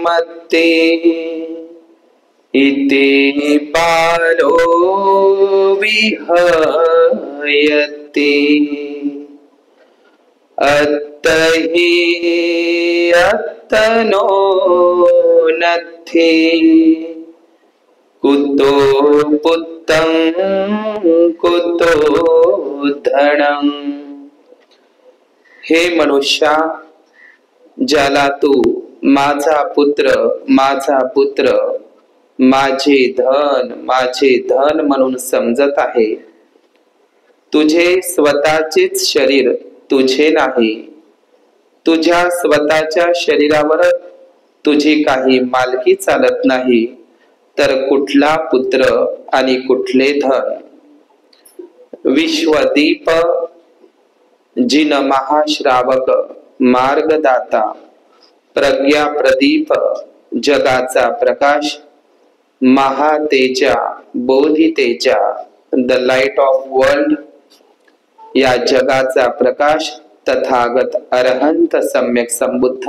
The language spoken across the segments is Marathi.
मत्ते इति बालो विहयते अत्तहि अत्तनो नत्थि कुतो पुत्तं कुतो धनं। हे मनुष्या, ज्याला तू माझा पुत्र माझे धन म्हणून समजत आहे, तुझे स्वतःचेच शरीर तुझे नाही, तुझ्या स्वतःच्या शरीरावर तुझी काही मालकी चालत नाही, तर कुठला पुत्र आणि कुठले धन। विश्वदीप जिन महाश्रावक मार्गदाता प्रज्ञा प्रदीप जगाचा प्रकाश महातेजा बोधितेजा द लाइट ऑफ वर्ल्ड, या जगाचा प्रकाश तथागत अरहंत सम्यक संबुद्ध,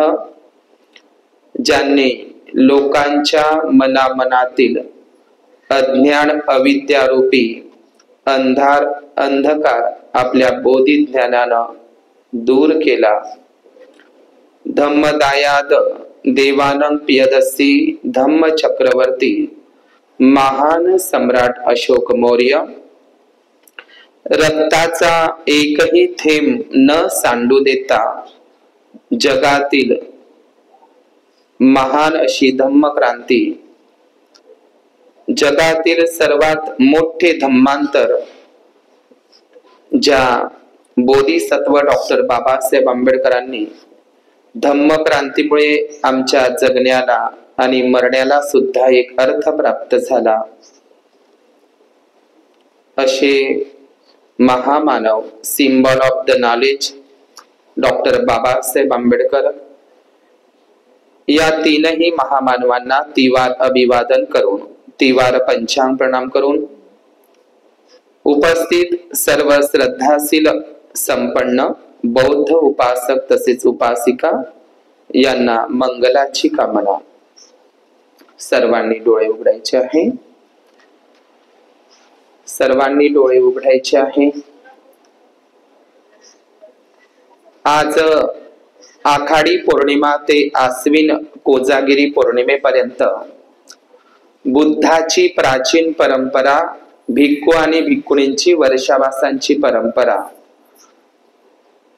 ज्यांनी लोकांच्या मनामनातील अज्ञान अविद्यारूपी अंधकार आपल्या बोधी ज्ञानानं दूर केला। धम्मदायाद देवानं पियदसी धम्म चक्रवर्ती महान सम्राट अशोक मौर्य, रक्ताचा एकही थेंब न सांडू देता जगातील महान अशी धम्मक्रांती, जगातील सर्वात मोठे धम्मांतर ज्या बोधिसत्व डॉक्टर बाबासाहेब आंबेडकरांनी धम्मक्रांतीमुळे आमच्या जगण्याला आणि मरण्याला सुद्धा एक अर्थ प्राप्त झाला, असे महामानव symbol of the knowledge doctor Babasaheb Ambedkar, या तीनही महामानवांना तिवार अभिवादन करून, तिवार पंचांग प्रणाम करून उपस्थित सर्व श्रद्धाशील संपन्न बौद्ध उपासक तसेच उपासिका यांना मंगलाची कामना। सर्वांनी डोळे उघडायचे आहे, सर्वांनी डोळे उघडायचे आहे। आज आखाडी पौर्णिमा ते आश्विन कोजागिरी पौर्णिमेपर्यंत बुद्धाची प्राचीन परंपरा, भिक्खू आणि भिक्खुणींची वर्षावासांची परंपरा,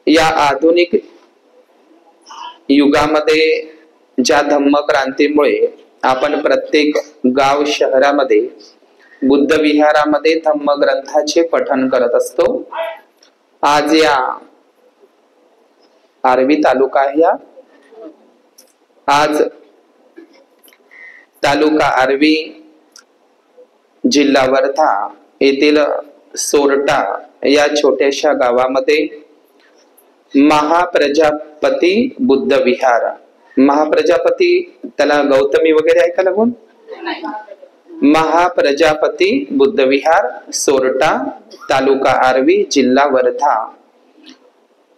या आधुनिक युगामध्ये ज्या धम्मक्रांतीमुळे आपण प्रत्येक गाव शहरामध्ये बुद्ध विहारामध्ये धम्मग्रंथाचे पठण करत असतो। आज या आर्वी तालुका आहे, आज तालुका आर्वी जिल्हा वर्धा येथील सोरटा या छोट्याशा गावामध्ये महाप्रजापती बुद्ध विहार, महाप्रजापती त्याला गौतमी वगैरे आहे का लागून, महाप्रजापती बुद्ध विहार सोरटा तालुका आर्वी जिल्हा वर्धा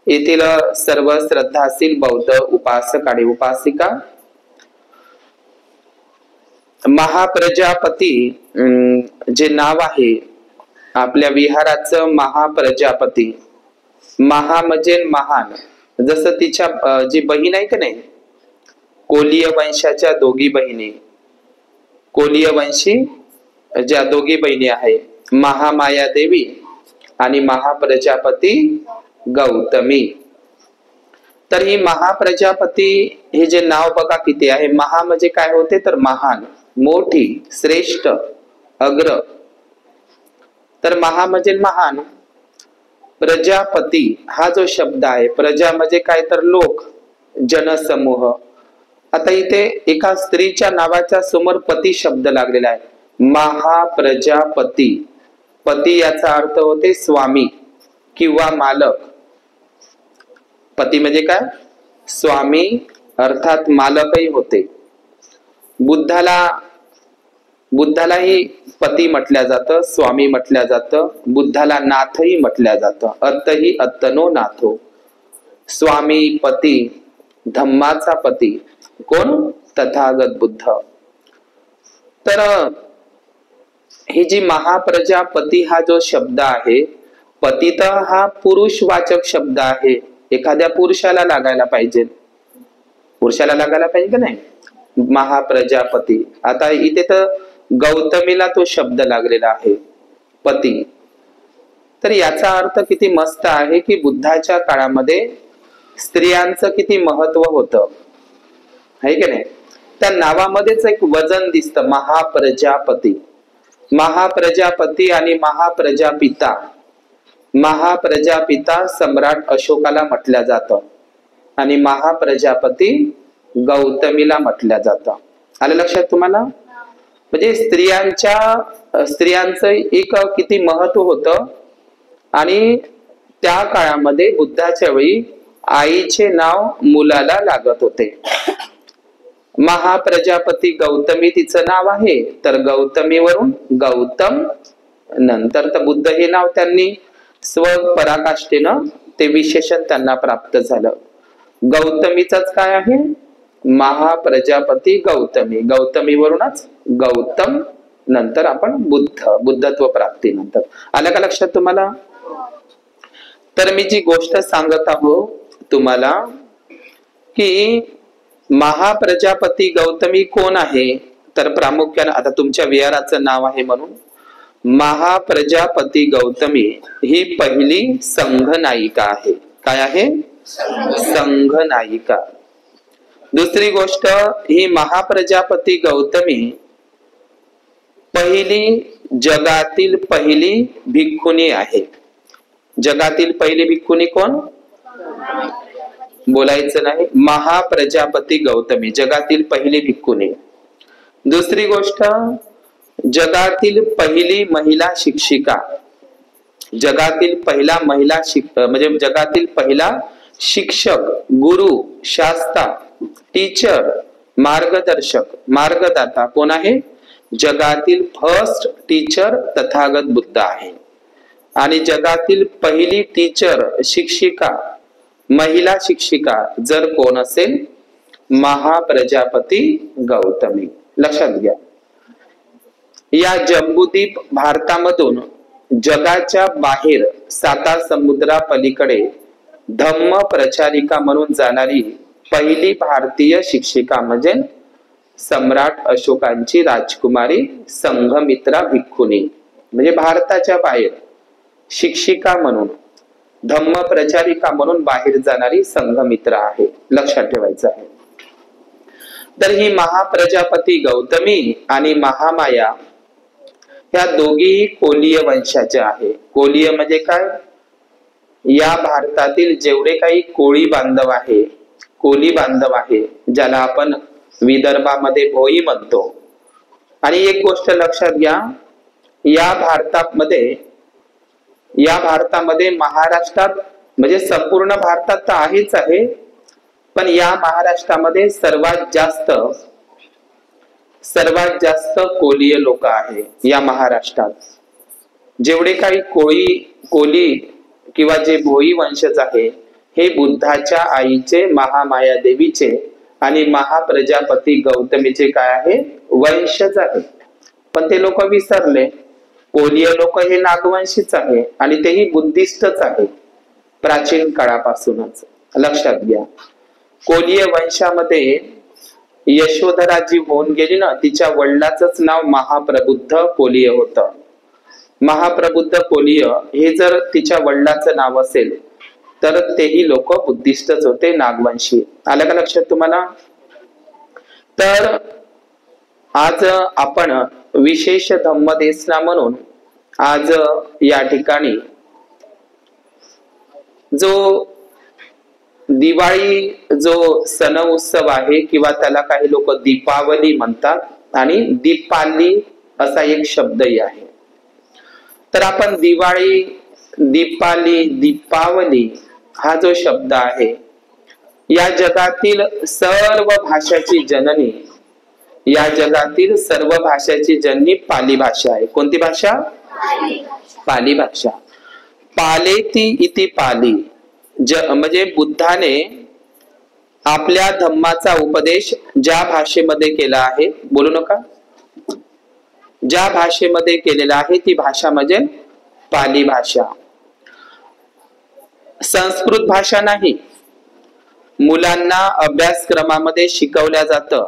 येथील सर्व श्रद्धाशील बौद्ध उपासक आणि उपासिका, महाप्रजापती जे नाव आहे आपल्या विहाराचं, महाप्रजापती, महा म्हणजे महान, जसं तिच्या जी बहीण आहे का नाही, कोलीय वंशाच्या दोघी बहिणी, कोलीय वंशी ज्या दोघी बहिणी आहे, महामाया देवी आणि महाप्रजापती गौतमी। तर ही महाप्रजापती हे जे नाव बघा किती आहे, महा म्हणजे काय होते तर महान, मोठी, श्रेष्ठ, अग्र, तर महा म्हणजे महान। प्रजापती हा जो शब्द आहे, प्रजा म्हणजे काय तर लोक, जनसमूह। आता इथे एका स्त्रीच्या नावाच्या समोर पती शब्द लागलेला आहे, महाप्रजापती। पती याचा अर्थ होते स्वामी किंवा मालक। पती म्हणजे काय, स्वामी अर्थात मालकही होते। बुद्धालाही पती म्हटल्या जातं, स्वामी म्हटल्या जातं, बुद्धाला नाथही म्हटल्या जातं, अत्तही अत्तनो नाथो। स्वामी, पती, धम्माचा पती कोण, तथागत बुद्ध। तर ही जी महाप्रजापती हा जो शब्द आहे, पतित हा पुरुषवाचक शब्द आहे, एखाद्या पुरुषाला लागायला पाहिजे, पुरुषाला लागायला पाहिजे की नाही, महाप्रजापती। आता इथे तर गौतमीला तो शब्द लागलेला आहे, पती। तर याचा अर्थ किती मस्त आहे की बुद्धाच्या काळामध्ये स्त्रियांचं किती महत्व होतं, आहे की नाही। त्या नावामध्येच एक वजन दिसतं, महाप्रजापती। महाप्रजापती आणि महाप्रजापिता, महाप्रजापिता सम्राट अशोकाला म्हटलं जातं आणि महाप्रजापती गौतमीला म्हटलं जातं। आलं लक्षात तुम्हाला? म्हणजे स्त्रियांचं एक किती महत्व होतं। आणि त्या काळामध्ये बुद्धाच्या वेळी आईचे नाव मुलाला लागत होते। महाप्रजापती गौतमी तिचं नाव आहे, तर गौतमीवरून गौतम, नंतर तर बुद्ध हे नाव त्यांनी स्वपराकाष्ठेनं ते विशेषण त्यांना प्राप्त झालं। गौतमीचाच काय आहे, महाप्रजापती गौतमी, गौतमीवरूनच गौतम, नंतर आपण बुद्धत्व प्राप्ती नंतर। आलं का लक्षात तुम्हाला? तर मी जी गोष्ट सांगत आहो तुम्हाला की महाप्रजापती गौतमी कोण आहे, तर प्रामुख्याने आता तुमच्या विहाराचं नाव आहे म्हणून महाप्रजापती गौतमी ही पहिली संघनायिका आहे। काय आहे? संघनायिका। दुसरी गोष्ट, ही महाप्रजापती गौतमी जगातील पहिली भिक्खुनी आहे। जगातील पहिली भिक्खुनी कोण? बोलायचं नाही, महाप्रजापती गौतमी जगातील पहिली भिक्खुनी। दुसरी गोष्ट, जगातील पहिली महिला शिक्षिका, जगातील पहिला महिला म्हणजे जगातील पहिला शिक्षक, गुरु, शास्ता, टीचर, मार्गदर्शक, मार्गदाता कोण आहे? जगातील फर्स्ट टीचर तथागत बुद्ध आहे। आणि जगातील पहिली टीचर, शिक्षिका, महिला शिक्षिका जर कोण असेल, महाप्रजापती गौतमी। लक्षात घ्या, या जम्बूद्वीप भारतामधून जगाच्या बाहेर 7 समुद्रापलीकडे धम्म प्रचारिका म्हणून जाणारी पहिली भारतीय शिक्षिका म्हणजे सम्राट अशोकांची राजकुमारी संघमित्रा भिक्खुनी। म्हणजे भारताच्या बाहेर शिक्षिका म्हणून, धम्म प्रचारिका म्हणून बाहेर जाणारी संघमित्रा आहे, लक्षात ठेवायचं आहे। तर ही महाप्रजापती गौतमी आणि महामाया या दोघीही कोलीय वंशाच्या आहे। कोलीय म्हणजे काय? या भारतातील जेवढे काही कोळी बांधव आहे, कोली बांधव आहे, ज्याला आपण विदर्भामध्ये भोई म्हणतो। आणि एक गोष्ट लक्षात घ्या, या भारतामध्ये महाराष्ट्रात म्हणजे संपूर्ण भारतात तर आहेच आहे, पण या महाराष्ट्रामध्ये सर्वात जास्त कोलीय लोक आहे। या महाराष्ट्रात जेवढे काही कोली किंवा जे भोई वंशज आहे, हे बुद्धाच्या आईचे, महामाया देवीचे आणि महाप्रजापती गौतमीचे काय आहे? वंशज आहे। पण ते लोक विसरले, कोलीय लोक हे नागवंशीच आहे आणि तेही बुद्धिस्टच आहे प्राचीन काळापासूनच। लक्षात घ्या, कोलीय वंशामध्ये यशोधरा जी होऊन गेली ना, तिच्या वडिलाचंच नाव महाप्रबुद्ध कोलीय होतं। महाप्रबुद्ध कोलीय हे जर तिच्या वडिलाचं नाव असेल तर तेही लोक बुद्धिस्टच होते, नागवंशी। आलं का लक्षात तुम्हाला? तर आज आपण विशेष धम्मदेसना म्हणून आज या ठिकाणी जो दिवाळी जो सण उत्सव आहे, किंवा त्याला काही लोक दीपावली म्हणतात आणि दीपाली असा एक शब्दही आहे। तर आपण दिवाळी, दीपावली हा जो शब्द आहे, या जगातील सर्व भाषाची जननी, या जगातील सर्व भाषाची जननी पाली भाषा आहे। कोणती भाषा? पाली भाषा। पालेती इति पाली, म्हणजे बुद्धाने आपल्या धम्माचा उपदेश ज्या भाषेमध्ये केला आहे, बोलू नका, ज्या भाषेमध्ये केलेला आहे ती भाषा म्हणजे पाली भाषा, संस्कृत भाषा नाही. मुलांना अभ्यासक्रमामध्ये शिकवल्या जातं,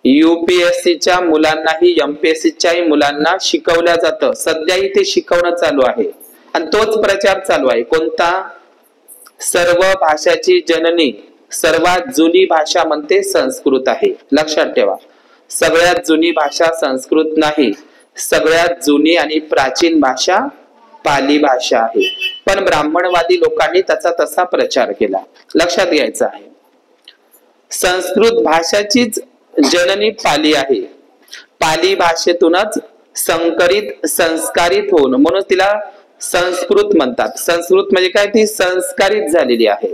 UPSCच्या मुलांनाही MPSCच्याही मुलांना शिकवल्या जातं. सध्याही ते शिकवणं चालू आहे आणि तोच प्रचार चालू आहे. कोणता? सर्व भाषाची जननी, सर्वात जुनी भाषा म्हणते संस्कृत आहे. लक्षात ठेवा, सगळ्यात जुनी भाषा संस्कृत नाही, सगळ्यात जुनी आणि प्राचीन भाषा पाली भाषा आहे. पण ब्राह्मणवादी लोकांनी त्याचा तसा प्रचार केला. लक्षात घ्यायचं आहे, संस्कृत भाषाचीच जननी पाली आहे. पाली भाषेतूनच संकरित संस्कारित होऊन, म्हणून तिला संस्कृत म्हणतात. संस्कृत म्हणजे काय? ती संस्कारित झालेली आहे.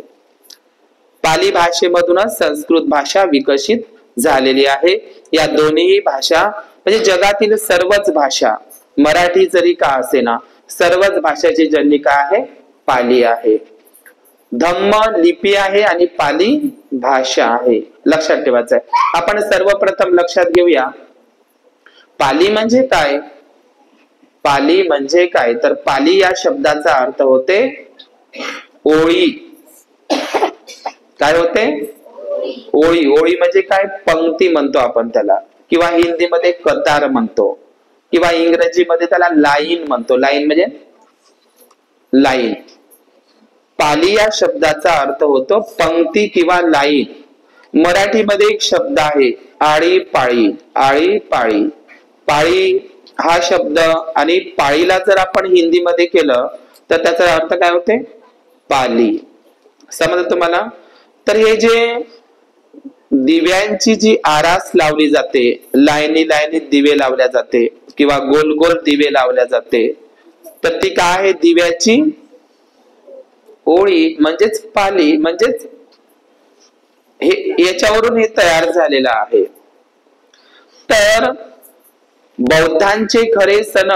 पाली भाषेमधूनच संस्कृत भाषा विकसित झालेली आहे. या दोन्ही भाषा म्हणजे जगातील सर्वच भाषा, मराठी जरी का असेना, सर्वच भाषाची जननी काय आहे? पाली आहे. धम्म लिपी आहे आणि पाली भाषा आहे. लक्षात ठेवायचं आहे. आपण सर्वप्रथम लक्षात घेऊया, पाली म्हणजे काय? पाली म्हणजे काय? तर पाली या शब्दाचा अर्थ होते ओळी. काय होते? ओळी. ओळी म्हणजे काय? पंक्ती म्हणतो आपण त्याला, किंवा हिंदीमध्ये कतार म्हणतो, किंवा इंग्रजीमध्ये त्याला लाईन म्हणतो. लाईन म्हणजे लाईन. पाली या शब्दाचा अर्थ होतो पंक्ती किंवा लाईन. मराठीमध्ये एक शब्द आहे आळी पाळी. आळी पाळी. पाळी हा शब्द आणि पाळीला जर आपण हिंदीमध्ये केलं तर त्याचा अर्थ काय होते? पाली. समजलं तुम्हाला? तर हे जे दिव्यांची जी आरास लावली जाते, लाईनी लाईनी दिवे लावल्या जाते किंवा गोल गोल दिवे लावल्या जाते, तर ती काय आहे? दिव्याची ओळी म्हणजेच पाली. म्हणजेच हे याच्यावरून हे तयार झालेलं आहे. तर बौद्धांचे खरे सण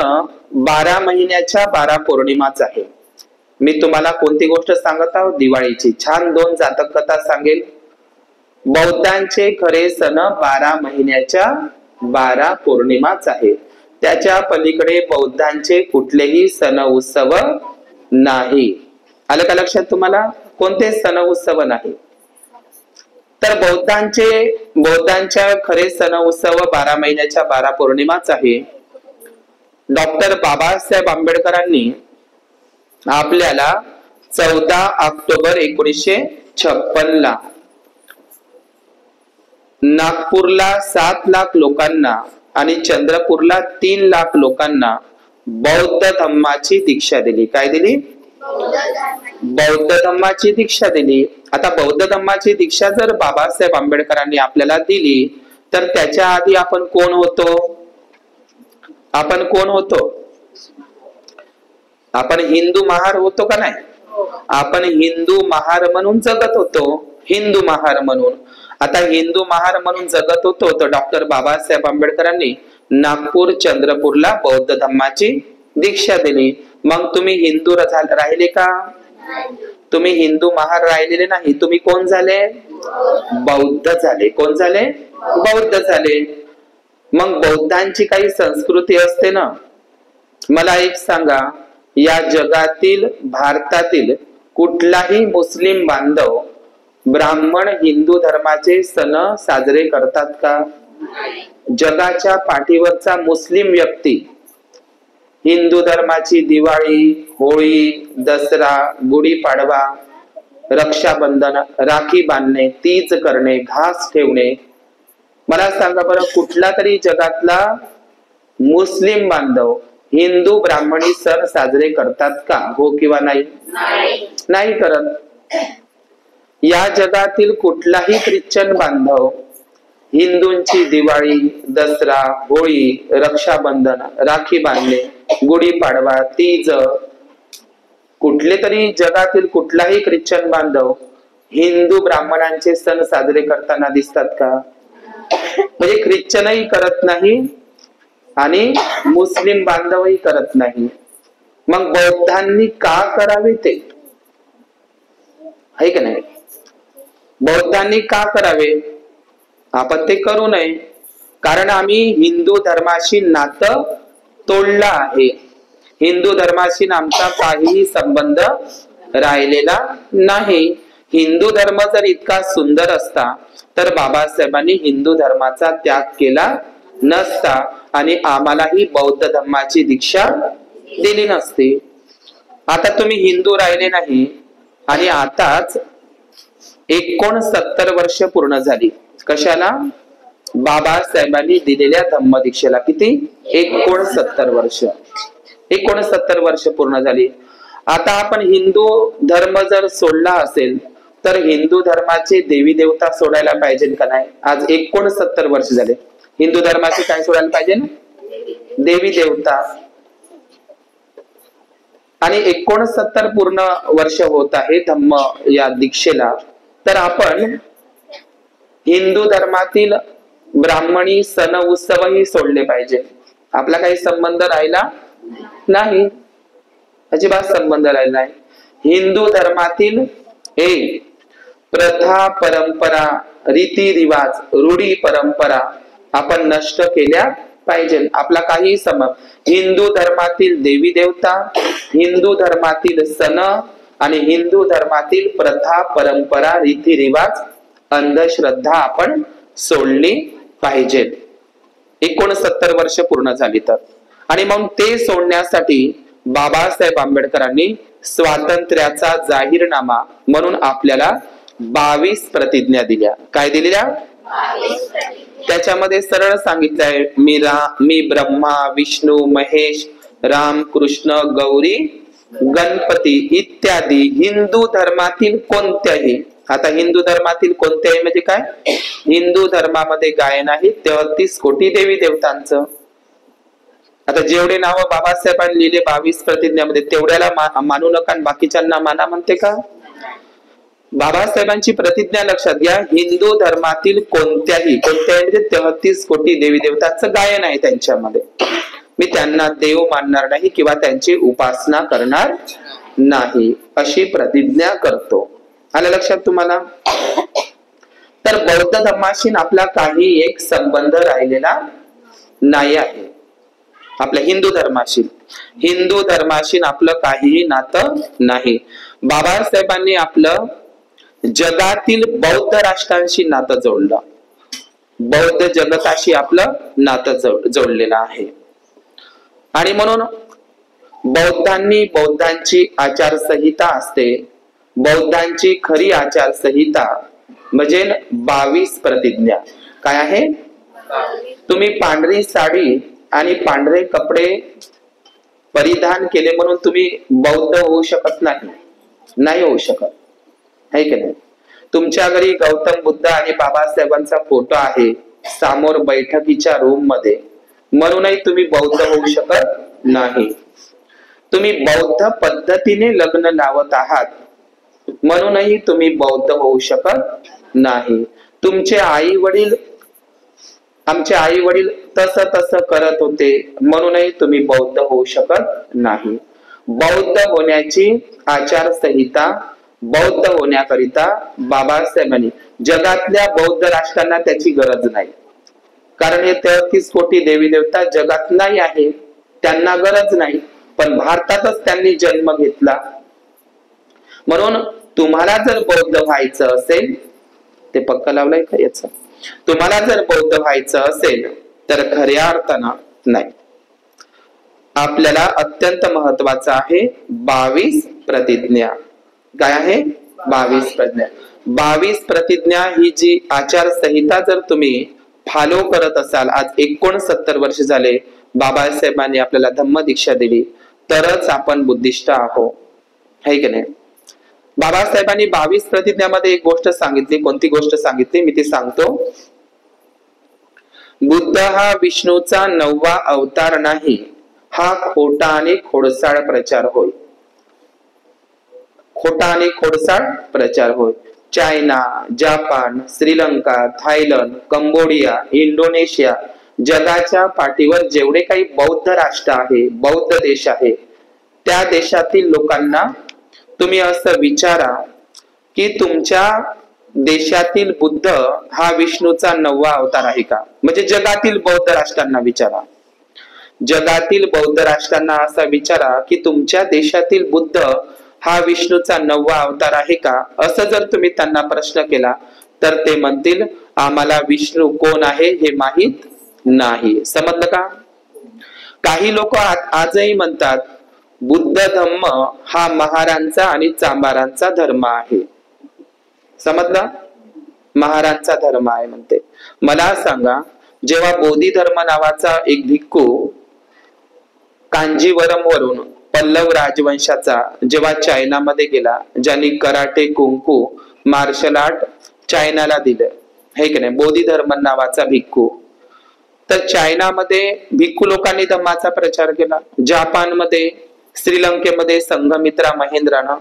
12 महिन्याच्या 12 पौर्णिमाच आहे. मी तुम्हाला कोणती गोष्ट सांगत आहोत? दिवाळीची. छान 2 जातक कथा सांगेल. बौद्धांचे खरे सण 12 महिन्याच्या 12 पौर्णिमाच आहे. त्याच्या पलीकडे बौद्धांचे कुठलेही सण उत्सव नाही. आलं का लक्षात तुम्हाला? कोणते सण उत्सव नाही. तर बौद्धांच्या खरे सण उत्सव 12 महिन्याच्या 12 पौर्णिमाच आहे. डॉक्टर बाबासाहेब आंबेडकरांनी आपल्याला 14 ऑक्टोबर 1956 ला नागपूरला 7 लाख लोकांना आणि चंद्रपूरला 3 लाख लोकांना बौद्ध धम्माची दीक्षा दिली. काय दिली? बौद्ध धम्माची दीक्षा दिली. आता बौद्ध धम्माची दीक्षा जर बाबासाहेब आंबेडकरांनी आपल्याला दिली, तर त्याच्या आधी आपण कोण होतो? आपण कोण होतो? आपण हिंदू महार होतो का नाही? आपण हिंदू महार म्हणून जगत होतो. हिंदू महार म्हणून. आता हिंदू महार म्हणून जगत होतो, तर डॉक्टर बाबासाहेब आंबेडकरांनी नागपूर चंद्रपूरला बौद्ध धम्माची दीक्षा दिली. मग तुम्ही हिंदू राहिले का? तुम्ही हिंदू महार राहिलेले नाही. तुम्ही कोण झाले? बौद्ध झाले. कोण झाले? बौद्ध झाले. मग बौद्धांची काही संस्कृती असते ना. मला एक सांगा, या जगातील भारतातील कुठलाही मुस्लिम बांधव ब्राह्मण हिंदू धर्माचे सण साजरे करतात का? जगाच्या पाठीवरचा मुस्लिम व्यक्ती हिंदू धर्माची दिवाळी, होळी, दसरा, गुढीपाडवा, रक्षाबंधन, राखी बांधणे, तीज करणे, घास ठेवणे, मला सांगा बरं, कुठला तरी जगातला मुस्लिम बांधव हिंदू ब्राह्मणी सण साजरे करतात का? हो किंवा नाही? नाही करत. या जगातील कुठलाही ख्रिश्चन बांधव हिंदूंची दिवाळी, दसरा, होळी, रक्षाबंधन, राखी बांधणे, गुढीपाडवा, तीज, कुठले तरी जगातील कुठलाही ख्रिश्चन बांधव हिंदू ब्राह्मणांचे सण साजरे करताना दिसतात का? म्हणजे ख्रिश्चनही करत नाही आणि मुस्लिम बांधवही करत नाही. मग बौद्धांनी का करावे ते? आहे का नाही? बौद्धांनी का करावे? आपण ते करू नये, कारण आम्ही हिंदू धर्माशी नातं तोडलं आहे. हिंदू धर्माशी आमचा काहीही संबंध राहिलेला नाही. हिंदू धर्म जर इतका सुंदर असता तर बाबासाहेबांनी हिंदू धर्माचा त्याग केला नसता आणि आम्हालाही बौद्ध धर्माची दीक्षा दिली नसती. आता तुम्ही हिंदू राहिले नाही आणि आताच 69 वर्ष पूर्ण झाली. कशाला? बाबासाहेबांनी दिलेल्या धम्मदीक्षेला. किती? 69 वर्ष. 69 वर्ष पूर्ण झाली. आता आपण हिंदू धर्म जर सोडला असेल तर हिंदू धर्माचे देवी देवता सोडायला पाहिजे का नाही? आज 69 वर्ष झाले. हिंदू धर्माचे काय सोडायला पाहिजे? देवी देवता. आणि 69 पूर्ण वर्ष होत आहे धम्म या दीक्षेला. तर आपण हिंदू धर्मातील ब्राह्मणी सण उत्सवही सोडले पाहिजे. आपला काही संबंध राहिला नाही, अजिबात संबंध राहिला नाही. हिंदू धर्मातील प्रथा, परंपरा, रीतिरिवाज, रूढी परंपरा आपण नष्ट केल्या पाहिजे. आपला काही संबंध हिंदू धर्मातील देवी देवता, हिंदू धर्मातील सण आणि हिंदू धर्मातील प्रथा, परंपरा, रीतिरिवाज, अंधश्रद्धा आपण सोडली पाहिजे. 69 वर्ष पूर्ण झाली तर. आणि मग ते सोडण्यासाठी बाबासाहेब आंबेडकरांनी स्वातंत्र्याचा जाहीरनामा म्हणून आपल्याला 22 प्रतिज्ञा दिल्या. काय दिलेल्या? त्याच्यामध्ये सरळ सांगितलंय, मी ब्रह्मा, विष्णू, महेश, राम, कृष्ण, गौरी, गणपती इत्यादी हिंदू धर्मातील कोणत्याही. आता हिंदू धर्मातील कोणत्याही म्हणजे काय? हिंदू धर्मामध्ये गायन आहे 33 कोटी देवी देवतांचं. आता जेवढे नाव बाबासाहेबांनी लिहिले 22 प्रतिज्ञामध्ये तेवढ्याला मानू नका आणि बाकीच्यांना माना म्हणते का? बाबासाहेबांची प्रतिज्ञा लक्षात घ्या. हिंदू धर्मातील कोणत्याही म्हणजे 33 कोटी देवी देवतांचं गायन आहे त्यांच्यामध्ये. मी त्यांना देव मानणार नाही किंवा त्यांची उपासना करणार नाही अशी प्रतिज्ञा करतो. आलं लक्षात तुम्हाला? तर बौद्ध धर्माशी आपला काही एक संबंध राहिलेला नाही आहे. आपल्या हिंदू धर्माशी आपलं काहीही नातं नाही. बाबासाहेबांनी आपलं जगातील बौद्ध राष्ट्रांशी नातं जोडलं. बौद्ध जगताशी आपलं नातं जोडलेलं आहे. आणि म्हणून बौद्धांची आचारसंहिता असते. बौद्धांची खरी आचारसंहिता म्हणजे 22 प्रतिज्ञा. काय आहे? तुम्ही पांढरी साडी आणि पांढरे कपडे परिधान केले म्हणून तुम्ही बौद्ध होऊ शकत नाही होऊ शकत, है की नाही? तुमच्या घरी गौतम बुद्ध आणि बाबासाहेबांचा फोटो आहे समोर बैठकीच्या रूम मध्ये, म्हणूनही तुम्ही बौद्ध होऊ शकत नाही. तुम्ही बौद्ध पद्धतीने लग्न लावत आहात म्हणूनही तुम्ही बौद्ध होऊ शकत नाही. आमचे आई वडील तसं करत होते म्हणूनही तुम्ही बौद्ध होऊ शकत नाही. बौद्ध होण्याची आचारसंहिता, बौद्ध होण्याकरिता बाबासाहेबांनी जगातल्या बौद्ध राष्ट्रांना त्याची गरज नाही, कारण हे 33 कोटी देवी देवता जगात नाही आहे, त्यांना गरज नाही. पण भारतातच त्यांनी जन्म घेतला. म्हणून तुम्हाला जर बौद्ध व्हायचं असेल, ते पक्का लावलंय का याच? तुम्हाला जर बौद्ध व्हायचं असेल तर खऱ्या अर्थानं नाही. आपल्याला अत्यंत महत्वाचं आहे 22 प्रतिज्ञा. काय आहे? 22 प्रतिज्ञा. 22 प्रतिज्ञा ही जी आचारसंहिता जर तुम्ही फॉलो करत असाल, आज 69 वर्ष झाले बाबासाहेबांनी आपल्याला धम्मदीक्षा दिली, तरच आपण बुद्धिस्ट आहोत, है की नाही? बाबासाहेबांनी 22 प्रतिज्ञामध्ये एक गोष्ट सांगितली. कोणती गोष्ट सांगितली मी ती सांगतो. बुद्ध हा विष्णूचा 9वा अवतार नाही, हा खोटा आणि खोडसाळ प्रचार होय. खोटा आणि खोडसाळ प्रचार होय. China, Japan, Sri Lanka, Thailand, Cambodia, Indonesia, जगाच्या पाठीवर जेवढे काही बौद्ध राष्ट्र आहे, बौद्ध देश आहे, त्या देशातील लोकांना तुम्ही असं विचारा की तुमच्या देशातील बुद्ध हा विष्णूचा 9वा अवतार आहे का? म्हणजे जगातील बौद्ध राष्ट्रांना विचारा, जगातील बौद्ध राष्ट्रांना असा विचारा की तुमच्या देशातील बुद्ध हा विष्णूचा 9वा अवतार आहे का? असं जर तुम्ही त्यांना प्रश्न केला तर ते म्हणतील आम्हाला विष्णू कोण आहे हे माहित नाही. समजलं का? काही लोक आजही म्हणतात बुद्ध धम्म हा महारांचा आणि चांभारांचा धर्म आहे. समजलं? महारांचा धर्म आहे म्हणते. मला सांगा, जेव्हा बोधी धर्म नावाचा एक भिक्खू कांजीवरम वरून पल्लव राजवंशाचा जेव्हा चायनामध्ये गेला, ज्यांनी कराटे कुंफू मार्शल आर्ट चायनाला दिलं, हे की नाही, बोधी धर्म नावाचा भिक्खू. तर चायनामध्ये भिक्खू लोकांनी धम्माचा प्रचार केला. जपानमध्ये, श्रीलंकेमध्ये संघमित्रा महेंद्रानं,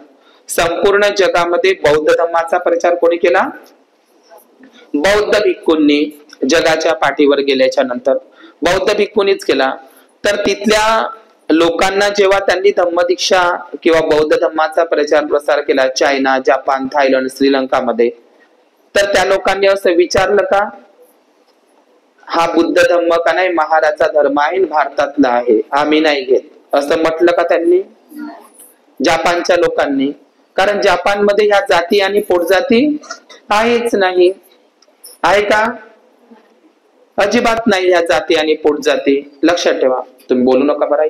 संपूर्ण जगामध्ये बौद्ध धम्माचा प्रचार कोणी केला? बौद्ध भिक्खूंनी. जगाच्या पाठीवर गेल्याच्या नंतर बौद्ध भिक्खूंनीच केला. तर तिथल्या लोकांना जेव्हा त्यांनी धम्मदीक्षा किंवा बौद्ध धम्माचा प्रचार प्रसार केला चायना, जपान, थायलंड, श्रीलंकामध्ये, तर त्या लोकांनी असं विचारलं का हा बुद्ध धम्म का नाही महाराचा धर्म आहे, भारतातला आहे, आम्ही नाही घेत, असं म्हटलं का त्यांनी? जपानच्या लोकांनी. कारण जपानमध्ये ह्या जाती आणि पोटजाती आहेच नाही. आहे का? अजिबात नाही ह्या जाती आणि पोटजाती. लक्षात ठेवा, तुम्ही बोलू नका बरं.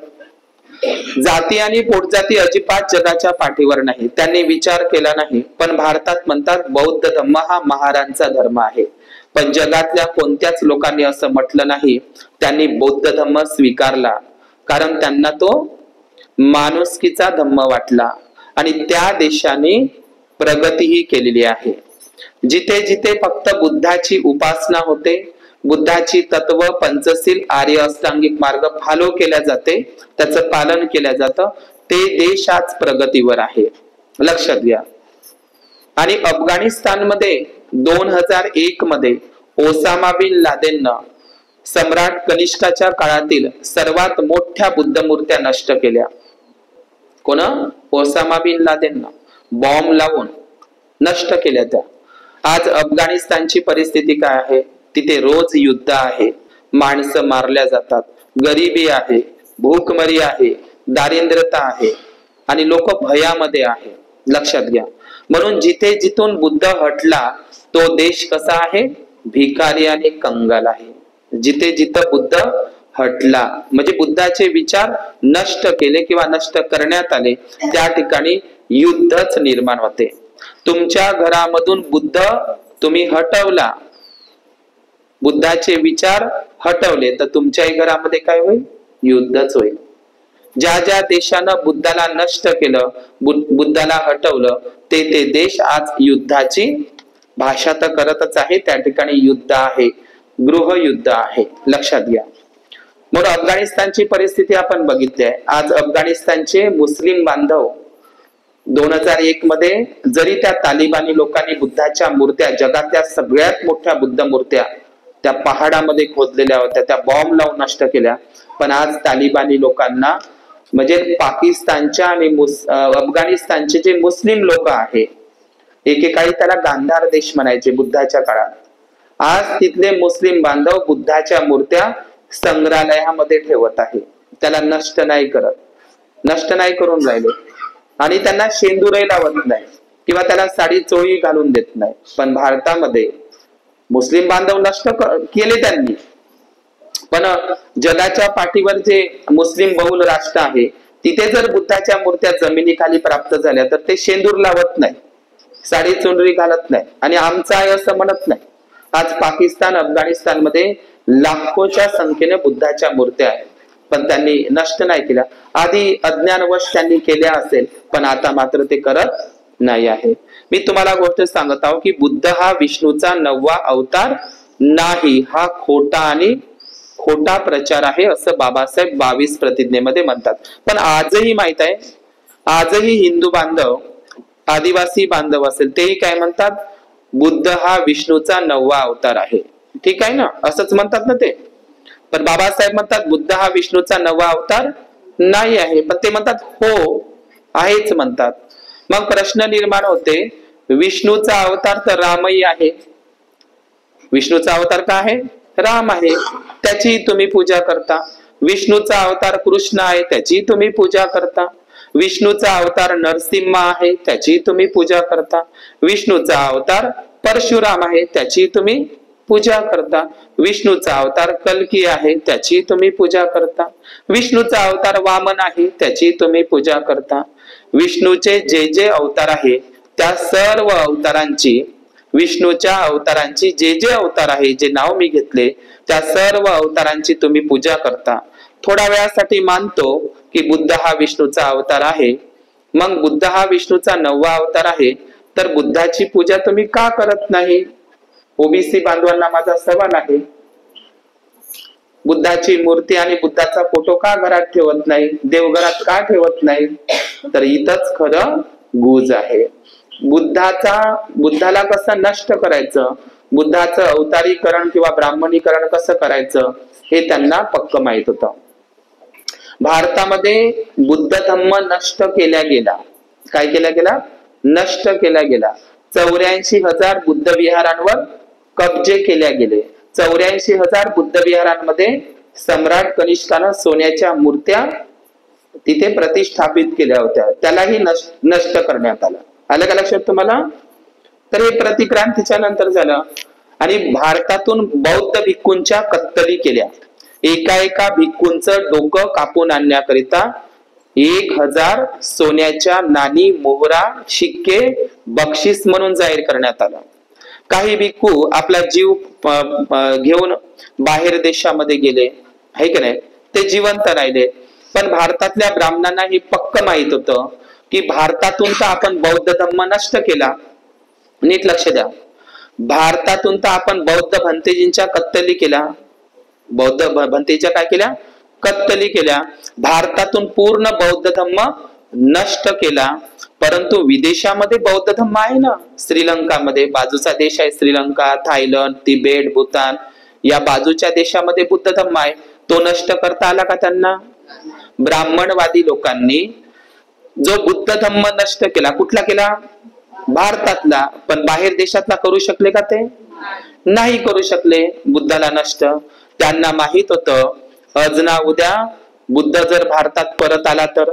जाती आणि पोटजाती अजिबात जगाच्या पाठीवर नाही, त्यांनी विचार केला नाही. पण भारतात म्हणतात बौद्ध धम्म हा महारांचा धर्म आहे. पण जगातल्या कोणत्याच लोकांनी असं म्हटलं नाही. त्यांनी बौद्ध धम्म स्वीकारला कारण त्यांना तो माणुसकीचा धम्म वाटला आणि त्या देशाने प्रगतीही केलेली आहे. जिथे जिथे फक्त बुद्धाची उपासना होते, बुद्धाची तत्व पंचशील आर्य अष्टांगिक मार्ग फॉलो केल्या जाते, त्याचं पालन केल्या जातं, ते देश आज प्रगतीवर आहे. लक्षात घ्या. आणि अफगाणिस्तानमध्ये 2001 मध्ये ओसामा बिन लादेननं सम्राट कनिष्काच्या काळातील सर्वात मोठ्या बुद्ध मूर्त्या नष्ट केल्या. कोण? ओसामा बिन लादेननं बॉम्ब लावून नष्ट केल्या त्या. आज अफगाणिस्तानची परिस्थिती काय आहे? तिथे रोज युद्ध आहे, माणसं मारल्या जातात, गरिबी आहे, भूकमरी आहे, दारिद्र्यता आहे आणि लोक भयामध्ये आहे. लक्षात घ्या. म्हणून जिथे जिथून बुद्ध हटला तो देश कसा आहे? भिकारी आणि कंगाल आहे. जिथे जिथं बुद्ध हटला म्हणजे बुद्धाचे विचार नष्ट केले किंवा नष्ट करण्यात आले, त्या ठिकाणी युद्धच निर्माण होते. तुमच्या घरामधून बुद्ध तुम्ही हटवला, बुद्धाचे विचार हटवले, तर तुमच्याही घरामध्ये काय होईल? युद्धच होईल. ज्या ज्या देशानं बुद्धाला नष्ट केलं, बुद्धाला हटवलं, ते ते देश आज युद्धाची भाषा तर करतच आहे. त्या ठिकाणी युद्ध आहे, गृहयुद्ध आहे. लक्षात घ्या. म्हणून अफगाणिस्तानची परिस्थिती आपण बघितली आहे. आज अफगाणिस्तानचे मुस्लिम बांधव 2001 मध्ये जरी त्या तालिबानी लोकांनी बुद्धाच्या मूर्त्या, जगातल्या सगळ्यात मोठ्या बुद्ध मूर्त्या त्या पहाडामध्ये खोदलेल्या होत्या, त्या बॉम्ब लावून नष्ट केल्या, पण आज तालिबानी लोकांना म्हणजे पाकिस्तानच्या आणि अफगाणिस्तानचे जे मुस्लिम लोक आहे, एकेकाळी त्याला गांधार देश म्हणायचे बुद्धाच्या काळात, आज तिथले मुस्लिम बांधव बुद्धाच्या मूर्त्या संग्रहालयामध्ये ठेवत आहे. त्याला नष्ट नाही करत, नष्ट नाही करून राहिले आणि त्यांना शेंदूरही लावत नाही किंवा त्याला साडी चोळी घालून देत नाही. पण भारतामध्ये मुस्लिम बांधव नष्ट केले त्यांनी, पण जगाच्या पाठीवर जे मुस्लिम बहुल राष्ट्र आहे तिथे जर बुद्धाच्या मूर्त्या जमिनीखाली प्राप्त झाल्या तर ते शेंदूर लावत नाही, साडी चोंडरी घालत नाही आणि आमचं आहे असं म्हणत नाही. आज पाकिस्तान, अफगाणिस्तान मध्ये लाखोच्या संख्येने बुद्धाच्या मूर्त्या आहेत, पण त्यांनी नष्ट नाही केल्या. आधी अज्ञानवश त्यांनी केल्या असेल, पण आता मात्र ते करत नाही आहे. मी तुम्हाला गोष्ट सांगत आहो की बुद्ध हा विष्णूचा 9वा अवतार नाही, हा खोटा आणि खोटा प्रचार आहे असं बाबासाहेब 22 प्रतिज्ञेमध्ये म्हणतात. पण आजही माहित आहे, आजही हिंदू बांधव, आदिवासी बांधव असेल, तेही काय म्हणतात? बुद्ध हा विष्णूचा 9वा अवतार आहे. ठीक आहे ना, असंच म्हणतात ना ते. पण बाबासाहेब म्हणतात बुद्ध हा विष्णूचा 9वा अवतार नाही आहे, पण ते म्हणतात हो आहेच म्हणतात. मग प्रश्न निर्माण होते, विष्णूचा अवतार तर रामही आहे. विष्णूचा अवतार काय आहे? राम आहे, त्याची तुम्ही पूजा करता. विष्णूचा अवतार कृष्ण आहे, त्याची तुम्ही पूजा करता. विष्णूचा अवतार नरसिंह आहे, त्याची तुम्ही पूजा करता. विष्णूचा अवतार परशुराम आहे, त्याची तुम्ही पूजा करता. विष्णूचा अवतार कल्की आहे, त्याची तुम्ही पूजा करता. विष्णूचा अवतार वामन आहे, त्याची तुम्ही पूजा करता. विष्णूचे जे जे अवतार आहे त्या सर्व अवतारांची, विष्णूच्या अवतारांची जे जे अवतार आहे, जे नाव मी घेतले त्या सर्व अवतारांची तुम्ही पूजा करता. थोड्या वेळासाठी मानतो की बुद्ध हा विष्णूचा अवतार आहे, मग बुद्ध हा विष्णूचा 9वा अवतार आहे, तर बुद्धाची पूजा तुम्ही का करत नाही? ओबीसी बांधवांना माझा सवाल आहे. बुद्धाची मूर्ती आणि बुद्धाचा फोटो का घरात ठेवत नाही, देवघरात का ठेवत नाही? तर इथंच खरं गुज आहे. बुद्धाला कसं नष्ट करायचं, बुद्धाचं अवतारीकरण किंवा ब्राह्मणीकरण कसं करायचं हे त्यांना पक्क माहित होतं. भारतामध्ये बुद्ध धम्म नष्ट केल्या गेला. काय केल्या गेला? नष्ट केल्या गेला. 84,000 बुद्ध विहारांवर कब्जे केल्या गेले. 84,000 बुद्ध विहारांमध्ये सम्राट कनिष्कानं सोन्याच्या मूर्त्या तिथे प्रतिष्ठापित केल्या होत्या, त्यालाही नष्ट करण्यात आलं. आलं का लक्षात तुम्हाला? तर हे प्रतिक्रांतीच्या नंतर झालं. आणि भारतातून बौद्ध भिक्खूंच्या कत्तली केल्या. एका भिक्खूंचं डोकं कापून आणण्याकरिता 1,000 सोन्याच्या नाणी, मोहरा, शिक्के बक्षीस म्हणून जाहीर करण्यात आलं. काही भिक्खू आपला जीव घेऊन बाहेर देशामध्ये गेले, है की नाही, ते जिवंत राहिले. पण भारतातल्या ब्राह्मणांना हे पक्क माहित होतं की भारतातून तर आपण बौद्ध धम्म नष्ट केला. नीट लक्ष द्या. भारतातून तर आपण बौद्ध भंतेजींच्या कत्तली केल्या. बौद्ध भंतेच्या काय केल्या? कत्तली केल्या. भारतातून पूर्ण बौद्ध धम्म नष्ट केला. परंतु विदेशामध्ये बौद्ध धम्म आहे ना. श्रीलंकामध्ये, बाजूचा देश आहे श्रीलंका, थायलंड, तिबेट, भूतान, या बाजूच्या देशामध्ये बुद्ध धम्म आहे. तो नष्ट करता आला का त्यांना? ब्राह्मणवादी लोकांनी जो बुद्ध धम्म नष्ट केला, कुठला केला? भारतातला. पण बाहेर देशातला करू शकले का ते? नाही करू शकले बुद्धाला नष्ट. त्यांना माहित होतं आज ना उद्या बुद्ध जर भारतात परत आला तर,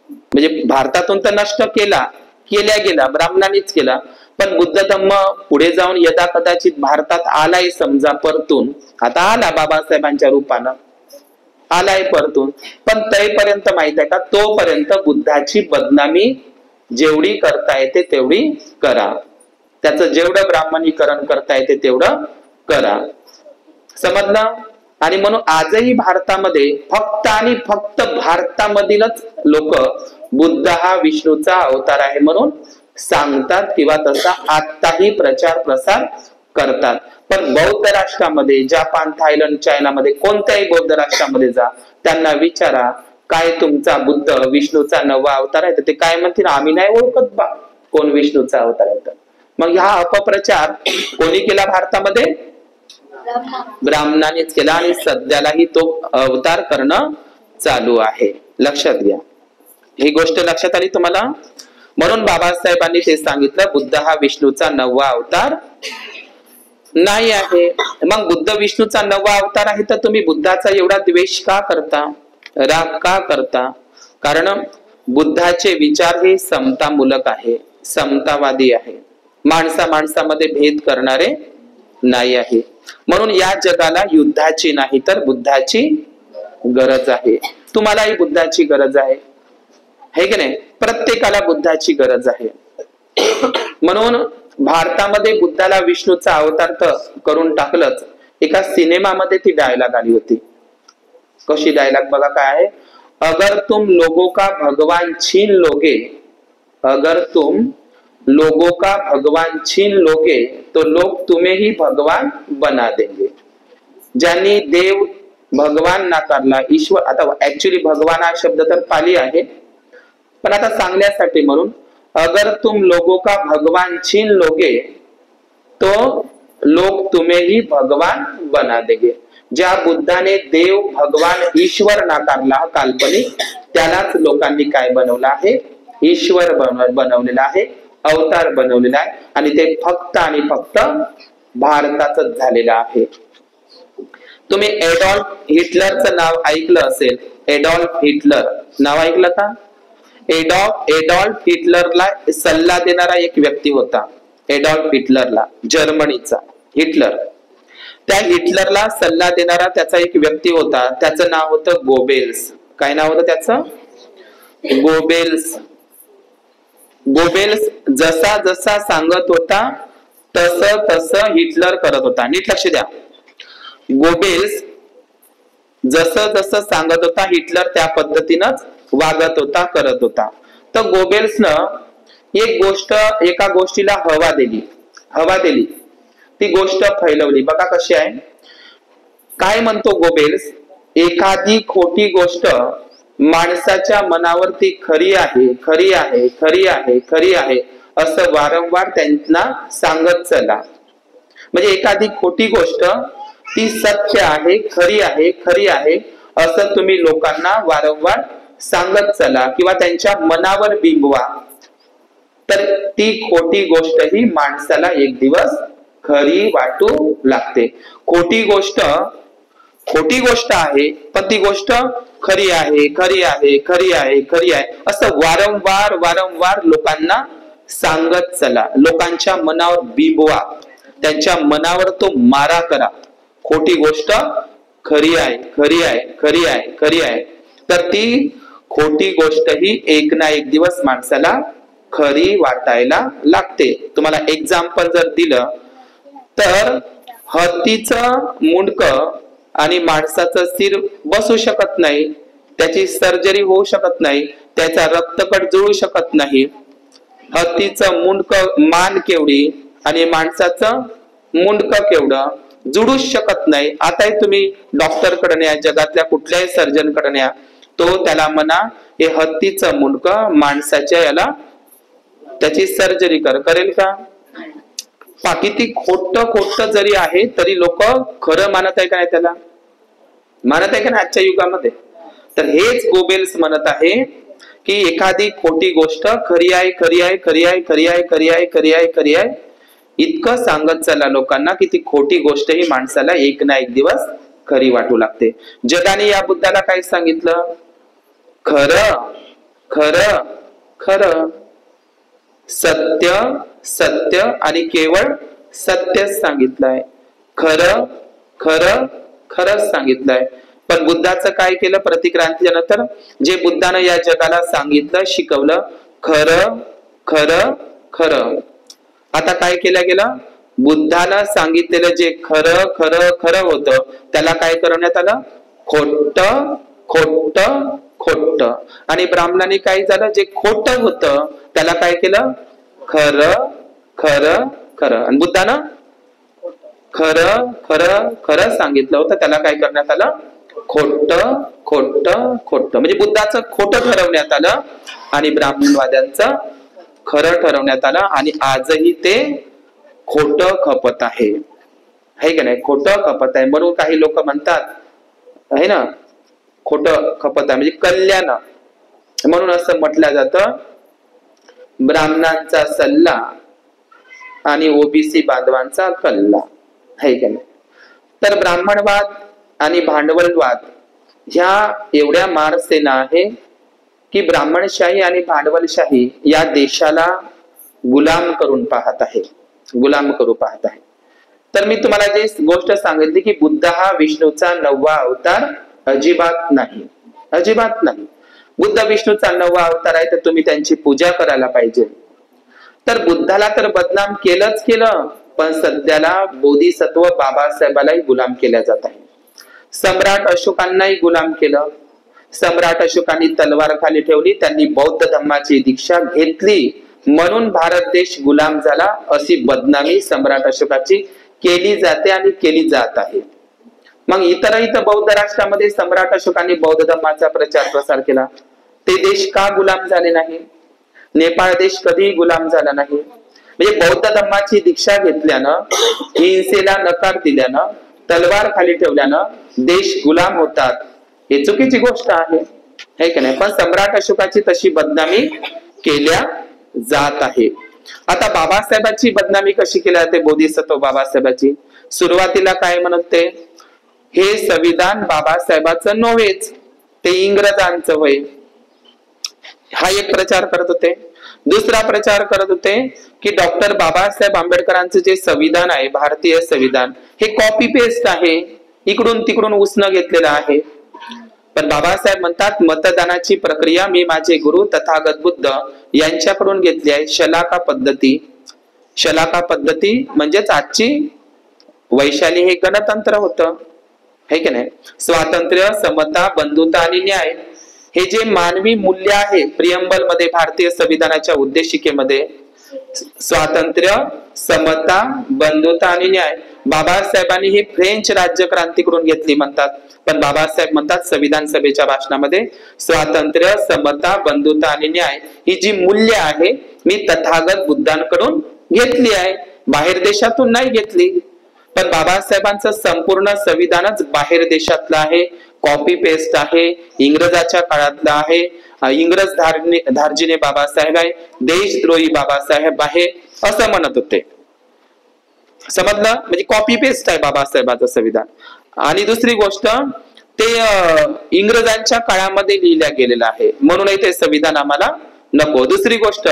म्हणजे भारतातून तर नष्ट केल्या गेला, ब्राह्मणांनीच केला. पण बुद्ध धम्म पुढे जाऊन यदा कदाचित भारतात आलाय समजा परतून, आता आला बाबासाहेबांच्या रूपानं आलाय परतून, पण तरीपर्यंत माहित आहे का, तोपर्यंत बुद्धाची बदनामी जेवढी करता येते तेवढी करा. त्याचं जेवढं ब्राह्मणीकरण करता येते तेवढं करा. समजलं? आणि म्हणून आजही भारतामध्ये फक्त आणि फक्त भारतामधीलच लोक बुद्ध हा विष्णूचा अवतार आहे म्हणून सांगतात किंवा तसा आताही प्रचार प्रसार करतात. पण बौद्ध राष्ट्रामध्ये, जपान, थायलंड, चायनामध्ये, कोणत्याही बौद्ध राष्ट्रामध्ये जा, त्यांना विचारा काय तुमचा बुद्ध विष्णूचा 9वा अवतार आहे? तर ते काय म्हणतील? आम्ही नाही ओळखत बा कोण विष्णूचा अवतार आहे. मग हा अपप्रचार कोणी केला भारतामध्ये? ब्राह्मणानेच केला. आणि सध्यालाही तो अवतार करणं चालू आहे. लक्षात घ्या, ही गोष्ट लक्षात आली तुम्हाला? म्हणून बाबासाहेबांनी ते सांगितलं, बुद्ध हा विष्णूचा 9वा अवतार नाही आहे. मग बुद्ध विष्णूचा 9वा अवतार आहे तर तुम्ही बुद्धाचा एवढा द्वेष का करता, राग का करता? कारण बुद्धाचे विचार हे समतामूलक आहे, समतावादी आहे, माणसामध्ये भेद करणारे नाही आहे. म्हणून या जगाला युद्धाची नाही तर बुद्धाची गरज आहे. तुम्हालाही बुद्धाची गरज आहे, है की नाही? प्रत्येकाला बुद्धाची गरज आहे. म्हणून भारतामध्ये बुद्धाला विष्णूचा अवतार तर करून टाकलंच. एका सिनेमामध्ये ती डायलॉग आली होती. कशी डायलॉग बघा काय आहे? अगर तुम लोगों का भगवान छीन लोगे, अगर तुम लोगों का भगवान छीन लोगे तो लोग तुम्हें ही भगवान बना देंगे. ज्यांनी देव भगवान नाकारला, ईश्वर, आता ऍक्च्युली भगवान हा शब्द तर पाली आहे, पण आता सांगण्यासाठी म्हणून, अगर तुम लोगों का भगवान छीन लोगे तो लोग तुम्हें ही भगवान बना देंगे. ज्या बुद्धाने देव, भगवान, ईश्वर नाकारला काल्पनिक, त्यालाच लोकांनी काय बनवलं आहे? ईश्वर बनवलेला आहे. अवतार बनवलेला आहे आणि ते फक्त आणि फक्त भारतातच झालेलं आहे. तुम्ही एडॉल्फ हिटलरचं नाव ऐकलं असेल. एडॉल्फ हिटलर नाव ऐकलं का? एडॉल्फ हिटलरला सल्ला देणारा एक व्यक्ती होता. एडॉल्फ हिटलरला, जर्मनीचा हिटलर, त्या हिटलरला सल्ला देणारा त्याचा एक व्यक्ती होता. त्याचं नाव होतं गोबेल्स. काय नाव होतं त्याचं? गोबेल्स. गोबेल्स जसा जसा सांगत होता तसं तसं हिटलर करत होता. नीट लक्ष द्या. गोबेल्स जसं जसं सांगत होता हिटलर त्या पद्धतीनंच वागत होता, करत होता. तर गोबेल्सनं एक गोष्ट, एका गोष्टीला हवा दिली, ती गोष्ट फैलवली. बघा कशी आहे. काय म्हणतो गोबेल्स? एखादी खोटी गोष्ट माणसाच्या मनावरती खरी आहे, खरी आहे, खरी आहे, खरी आहे असं वारंवार त्यांना सांगत चला. म्हणजे एखादी खोटी गोष्ट ती सत्य आहे, खरी आहे, खरी आहे असं तुम्ही लोकांना वारंवार सांगत चला किंवा त्यांच्या मनावर बिंबवा, तर ती खोटी गोष्ट ही माणसाला एक दिवस खरी वाटू लागते. खोटी गोष्ट आहे पण ती गोष्ट खरी आहे, खरी आहे, खरी आहे, खरी आहे असं वारंवार लोकांना सांगत चला. लोकांच्या मनावर बिंबवा, त्यांच्या मनावर तो मारा करा. खोटी गोष्ट खरी आहे, खरी आहे, खरी आहे, खरी आहे, तर ती खोटी गोष्ट ही एक ना एक दिवस माणसाला खरी वाटायला लागते. तुम्हाला एक्झाम्पल जर दिलं तर हत्तीचं मुंडकं आणि माणसाचं सिर बसू शकत नाही, त्याची सर्जरी होऊ शकत नाही, त्याचा रक्तकट जुळू शकत नाही. हत्तीचं मुंडकं मान केवढी आणि माणसाचं मुंडकं केवढं जुळूच शकत नाही. आताही तुम्ही डॉक्टर कडे न्या, जगातल्या कुठल्याही सर्जन कडे न्या, तो त्याला म्हणा हे हत्तीचं मुंडकं माणसाच्या याला त्याची सर्जरी करेल का? किती खोट जरी आहे तरी लोक खरं मानत आहे का नाही? त्याला मानत आहे का नाही आजच्या युगामध्ये? तर हेच गोबेल्स म्हणत आहे की एखादी खोटी गोष्ट खरी आहे, खरी आहे, खरी आहे, खरी आहे, खरी आहे, खरी आहे, खरी आहे इतकं सांगत चला लोकांना की ती खोटी गोष्ट ही माणसाला एक ना एक दिवस खरी वाटू लागते. जगाने या बुद्धाला काय सांगितलं? खरं खरं खरं, सत्य सत्य आणि केवळ सत्यच सांगितलंय. खरं खरं खरंच सांगितलंय. पण बुद्धाचं काय केलं? प्रतिक्रांतीच्या नंतर जे बुद्धानं या जगाला सांगितलं, शिकवलं, खरं खरं खरं, आता काय केलं गेलं? बुद्धाला सांगितलेलं जे खरं खरं खरं होतं त्याला काय करण्यात आलं? खोट खोट खोट. आणि ब्राह्मणांनी काय झालं? जे खोट होतं त्याला काय केलं? खरं खरं खरं. आणि बुद्धानं खरं खरं खरं सांगितलं होतं त्याला काय करण्यात आलं? खोट खोट खोट. म्हणजे बुद्धाचं खोट ठरवण्यात आलं आणि ब्राह्मणवाद्यांचं खरं ठरवण्यात आलं. आणि आजही ते खोट खपत आहे का नाही? खोट खपत आहे. म्हणून काही लोक म्हणतात आहे ना, खोट खपत आहे म्हणजे कल्याण. म्हणून असं म्हटलं जातं ब्राह्मणांचा सल्ला आणि ओबीसी बांधवांचा कल्ला, आहे का नाही? तर ब्राह्मणवाद आणि भांडवलवाद ह्या एवढ्या मारसेना आहे की ब्राह्मणशाही आणि भांडवलशाही या देशाला गुलाम करून पाहत आहे, गुलाम करू पाहत आहे. तर मी तुम्हाला जे गोष्ट सांगितली की बुद्ध हा विष्णूचा 9वा अवतार अजिबात नाही, अजिबात नाही. बुद्ध विष्णूचा 9वा अवतार आहे तर तुम्ही त्यांची पूजा करायला पाहिजे. तर बुद्धाला तर बदनाम केलंच केलं, पण सध्याला बोधिसत्व बाबासाहेबालाही गुलाम केल्या जात आहे. सम्राट अशोकांनाही गुलाम केलं. सम्राट अशोकांनी तलवार खाली ठेवली, त्यांनी बौद्ध धम्माची दीक्षा घेतली म्हणून भारत देश गुलाम झाला, अशी बदनामी सम्राट अशोकाची केली जाते आणि केली जात आहे. मग इतरही तर बौद्ध राष्ट्रामध्ये सम्राट अशोकांनी बौद्ध धम्माचा प्रचार प्रसार केला, ते देश का गुलाम झाले नाही? नेपाळ देश कधीही गुलाम झाला नाही. म्हणजे बौद्ध धम्माची दीक्षा घेतल्यानं, हिंसेला नकार दिल्यानं, तलवार खाली ठेवल्यानं देश गुलाम होतात, हे चुकीची गोष्ट आहे का नाही? पण सम्राट अशोकाची तशी बदनामी केल्या जात आहे. आता बाबासाहेबांची बदनामी कशी केली जाते? बोधिसत्व बाबासाहेबांची सुरुवातीला काय म्हणते? हे संविधान बाबासाहेबांचं नव्हेच, ते इंग्रजांचं होय, हा एक प्रचार करत होते. दुसरा प्रचार करत होते की डॉक्टर बाबासाहेब आंबेडकरांचं जे संविधान आहे, भारतीय संविधान, हे कॉपी पेस्ट आहे, इकडून तिकडून उसनं घेतलेलं आहे. पण बाबासाहेब म्हणतात मतदानाची प्रक्रिया मी माझे गुरु तथागत बुद्ध यांच्याकडून घेतली आहे. शलाका पद्धती, शलाका पद्धती म्हणजेच आजची वैशाली हे गणतंत्र होतं, है की नाही? स्वातंत्र्य, समता, बंधुता आणि न्याय हे जे मानवी मूल्य आहे प्रियंबल मध्ये, भारतीय संविधानाच्या उद्देशिकेमध्ये स्वातंत्र्य, समता, बंधुता आणि न्याय बाबासाहेबांनी ही फ्रेंच राज्यक्रांतीकडून घेतली म्हणतात. पण बाबासाहेब म्हणतात संविधान सभेच्या भाषणामध्ये स्वातंत्र्य, समता, बंधुता आणि न्याय ही जी मूल्य आहे मी तथागत बुद्धांकडून घेतली आहे, बाहेर देशातून नाही घेतली. पण बाबासाहेबांचं संपूर्ण संविधानच बाहेर देशातलं आहे, कॉपी पेस्ट आहे, इंग्रजाच्या काळातलं आहे, इंग्रज धार्जिणे बाबासाहेब आहे, देशद्रोही बाबासाहेब आहे असं म्हणत होते. समजलं? म्हणजे कॉपी पेस्ट आहे बाबासाहेबांचं संविधान. आणि दुसरी गोष्ट ते इंग्रजांच्या काळामध्ये लिहिल्या गेलेलं आहे, म्हणूनही ते संविधान आम्हाला नको. दुसरी गोष्ट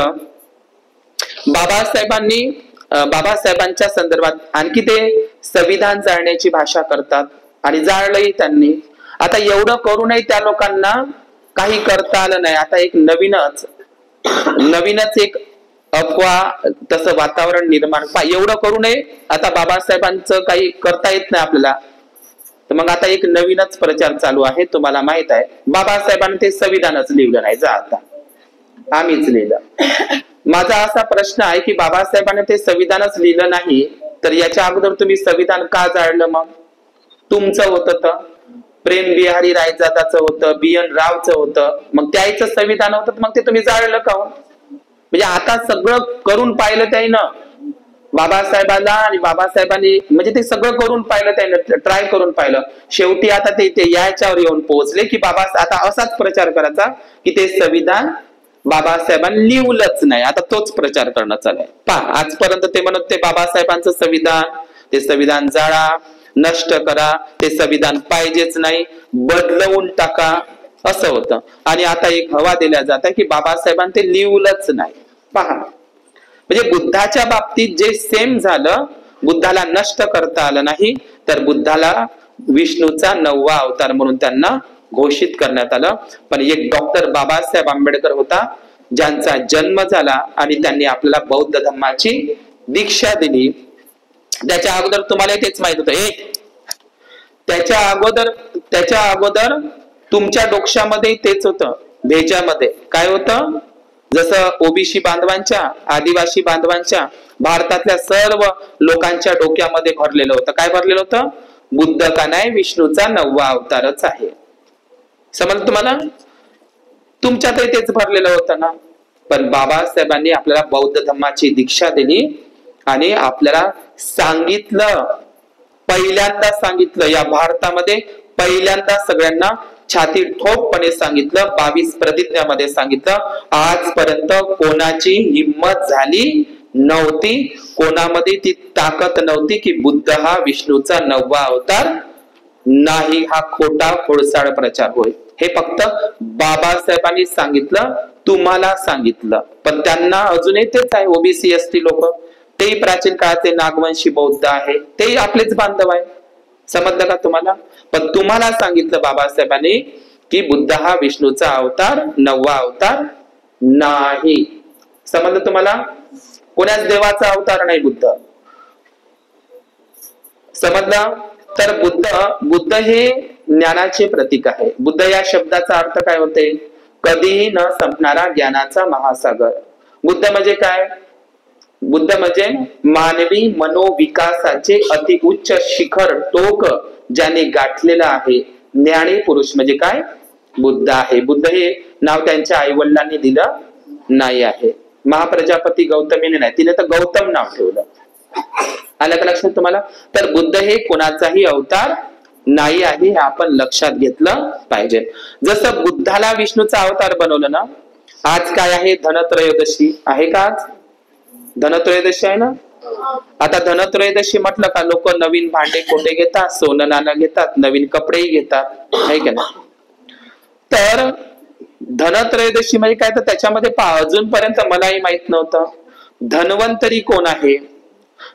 बाबासाहेबांच्या संदर्भात आणखी ते संविधान जाळण्याची भाषा करतात आणि जाळलंही त्यांनी. आता एवढं करूनही त्या लोकांना काही करता आलं नाही. आता एक नवीनच एक अफवा तसं वातावरण निर्माण, एवढं करूनही आता बाबासाहेबांचं काही करता येत नाही आपल्याला. तर मग आता एक नवीनच प्रचार चालू आहे, तुम्हाला माहित आहे बाबासाहेबांनी ते संविधानच लिहिलं नाही, जा आता आम्हीच लिहिलं. माझा असा प्रश्न आहे की बाबासाहेबांनी ते संविधानच लिहिलं नाही तर याच्या अगोदर तुम्ही संविधान का जाळलं? मग तुमचं होतं तर प्रेम बिहारी रायजादाचं होतं, BN रावचं होतं, मग त्याचं संविधान होतं, मग ते तुम्ही जाळलं का? म्हणजे आता सगळं करून पाहिलं त्यानं बाबासाहेबांना, आणि बाबासाहेबांनी म्हणजे ते सगळं करून पाहिलं त्यानं, ट्राय करून पाहिलं. शेवटी आता ते याच्यावर येऊन पोहोचले की बाबा आता असाच प्रचार करायचा की ते संविधान बाबासाहेबांनी लिहिलंच नाही, आता तोच प्रचार करणं चालू. पहा आजपर्यंत ते म्हणत ते बाबासाहेबांचं संविधान, ते संविधान जाळा, नष्ट करा, ते संविधान पाहिजेच नाही, बदलवून टाका, असं होतं. आणि आता एक हवा दिल्या जात की बाबासाहेबांनी ते लिहिलंच नाही. पहा म्हणजे बुद्धाच्या बाबतीत जे सेम झालं, बुद्धाला नष्ट करता आलं नाही, तर बुद्धाला विष्णूचा 9वा अवतार म्हणून त्यांना घोषित करण्यात आलं. पण एक डॉक्टर बाबासाहेब आंबेडकर होता ज्यांचा जन्म झाला आणि त्यांनी आपल्याला बौद्ध धर्माची दीक्षा दिली. त्याच्या अगोदर तुम्हाला तेच माहित होतं, त्याच्या अगोदर तुमच्या डोक्यामध्ये तेच होतं, भेजामध्ये काय होतं, जसं ओबीसी बांधवांच्या, आदिवासी बांधवांच्या, भारतातल्या सर्व लोकांच्या डोक्यामध्ये भरलेलं होतं. काय भरलेलं होतं? बुद्ध का नाही, विष्णूचा 9वा अवतारच आहे. समजलं तुम्हाला? तुमच्यातही तेच भरलेलं होतं ना. पण बाबासाहेबांनी आपल्याला बौद्ध धर्माची दीक्षा दिली आणि आपल्याला सांगितलं, पहिल्यांदा सांगितलं, या भारतामध्ये पहिल्यांदा सगळ्यांना छाती ठोकपणे सांगितलं, 22 प्रतिज्ञामध्ये सांगितलं, आजपर्यंत कोणाची हिंमत झाली नव्हती, कोणामध्ये ती ताकद नव्हती की बुद्ध हा विष्णूचा 9वा अवतार नाही. हा खोटा खोडसाळ प्रचार होय. हे फक्त बाबासाहेबांनी सांगितलं, तुम्हाला सांगितलं. पण त्यांना अजूनही तेच आहे, ओबीसी एसटी लोक, तेही प्राचीन काळाचे नागवंशी बौद्ध आहे, तेही आपलेच बांधव आहे. समजलं का तुम्हाला? पण तुम्हाला सांगितलं बाबासाहेबांनी की बुद्ध हा विष्णूचा अवतार, 9वा अवतार नाही. समजलं तुम्हाला? कोणाच देवाचा अवतार नाही बुद्ध. समजलं? तर बुद्ध हे ज्ञानाचे प्रतीक आहे. बुद्ध या शब्दाचा अर्थ काय होते? कधीही न संपणारा ज्ञानाचा महासागर. बुद्ध म्हणजे काय? बुद्ध म्हणजे मानवी मनोविकासाचे अति उच्च शिखर टोक ज्याने गाठलेलं आहे. ज्ञानी पुरुष म्हणजे काय? बुद्ध आहे. बुद्ध हे नाव त्यांच्या आईवडिलांनी दिलं नाही आहे. महाप्रजापती गौतमीने नाही, तिने तर गौतम नाव ठेवलं. आलं का लक्षात तुम्हाला? तर बुद्ध हे कोणाचाही अवतार नाही आहे, हे आपण लक्षात घेतलं पाहिजे. जसं बुद्धाला विष्णूचा अवतार बनवलं ना, आज काय आहे? धनत्रयोदशी आहे का आज? धनत्रयोदशी आहे ना. आता धनत्रयोदशी म्हटलं का लोक नवीन भांडे कोठे घेतात, सोनं नाणं घेतात, नवीन कपडेही घेतात, आहे का नाही. तर धनत्रयोदशी म्हणजे काय, तर त्याच्यामध्ये अजूनपर्यंत मलाही माहित नव्हतं धन्वंतरी कोण आहे.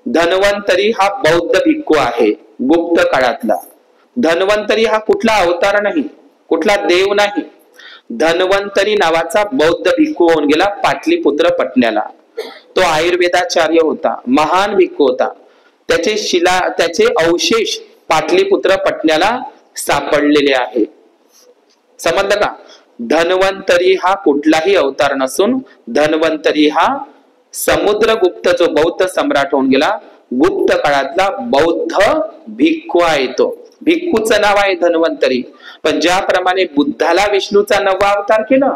धन्वंतरी हा बौद्ध भिक्खू आहे गुप्त काळातला. धन्वंतरी हा कुठला अवतार नाही, कुठला देव नाही. धन्वंतरी नावाचा बौद्ध भिक्खू होऊन गेला पाटलीपुत्र पटण्याला. तो आयुर्वेदाचार्य होता, महान भिक्खू होता. त्याचे अवशेष पाटलीपुत्र पटण्याला सापडलेले आहे. समजलं का. धन्वंतरी हा कुठलाही अवतार नसून धन्वंतरी हा समुद्रगुप्त जो बौद्ध सम्राट होऊन गेला गुप्त काळातला बौद्ध भिक्खू आहे. तो भिक्खूचं नाव आहे धन्वंतरी. पण ज्याप्रमाणे बुद्धाला विष्णूचा नववा अवतार केलं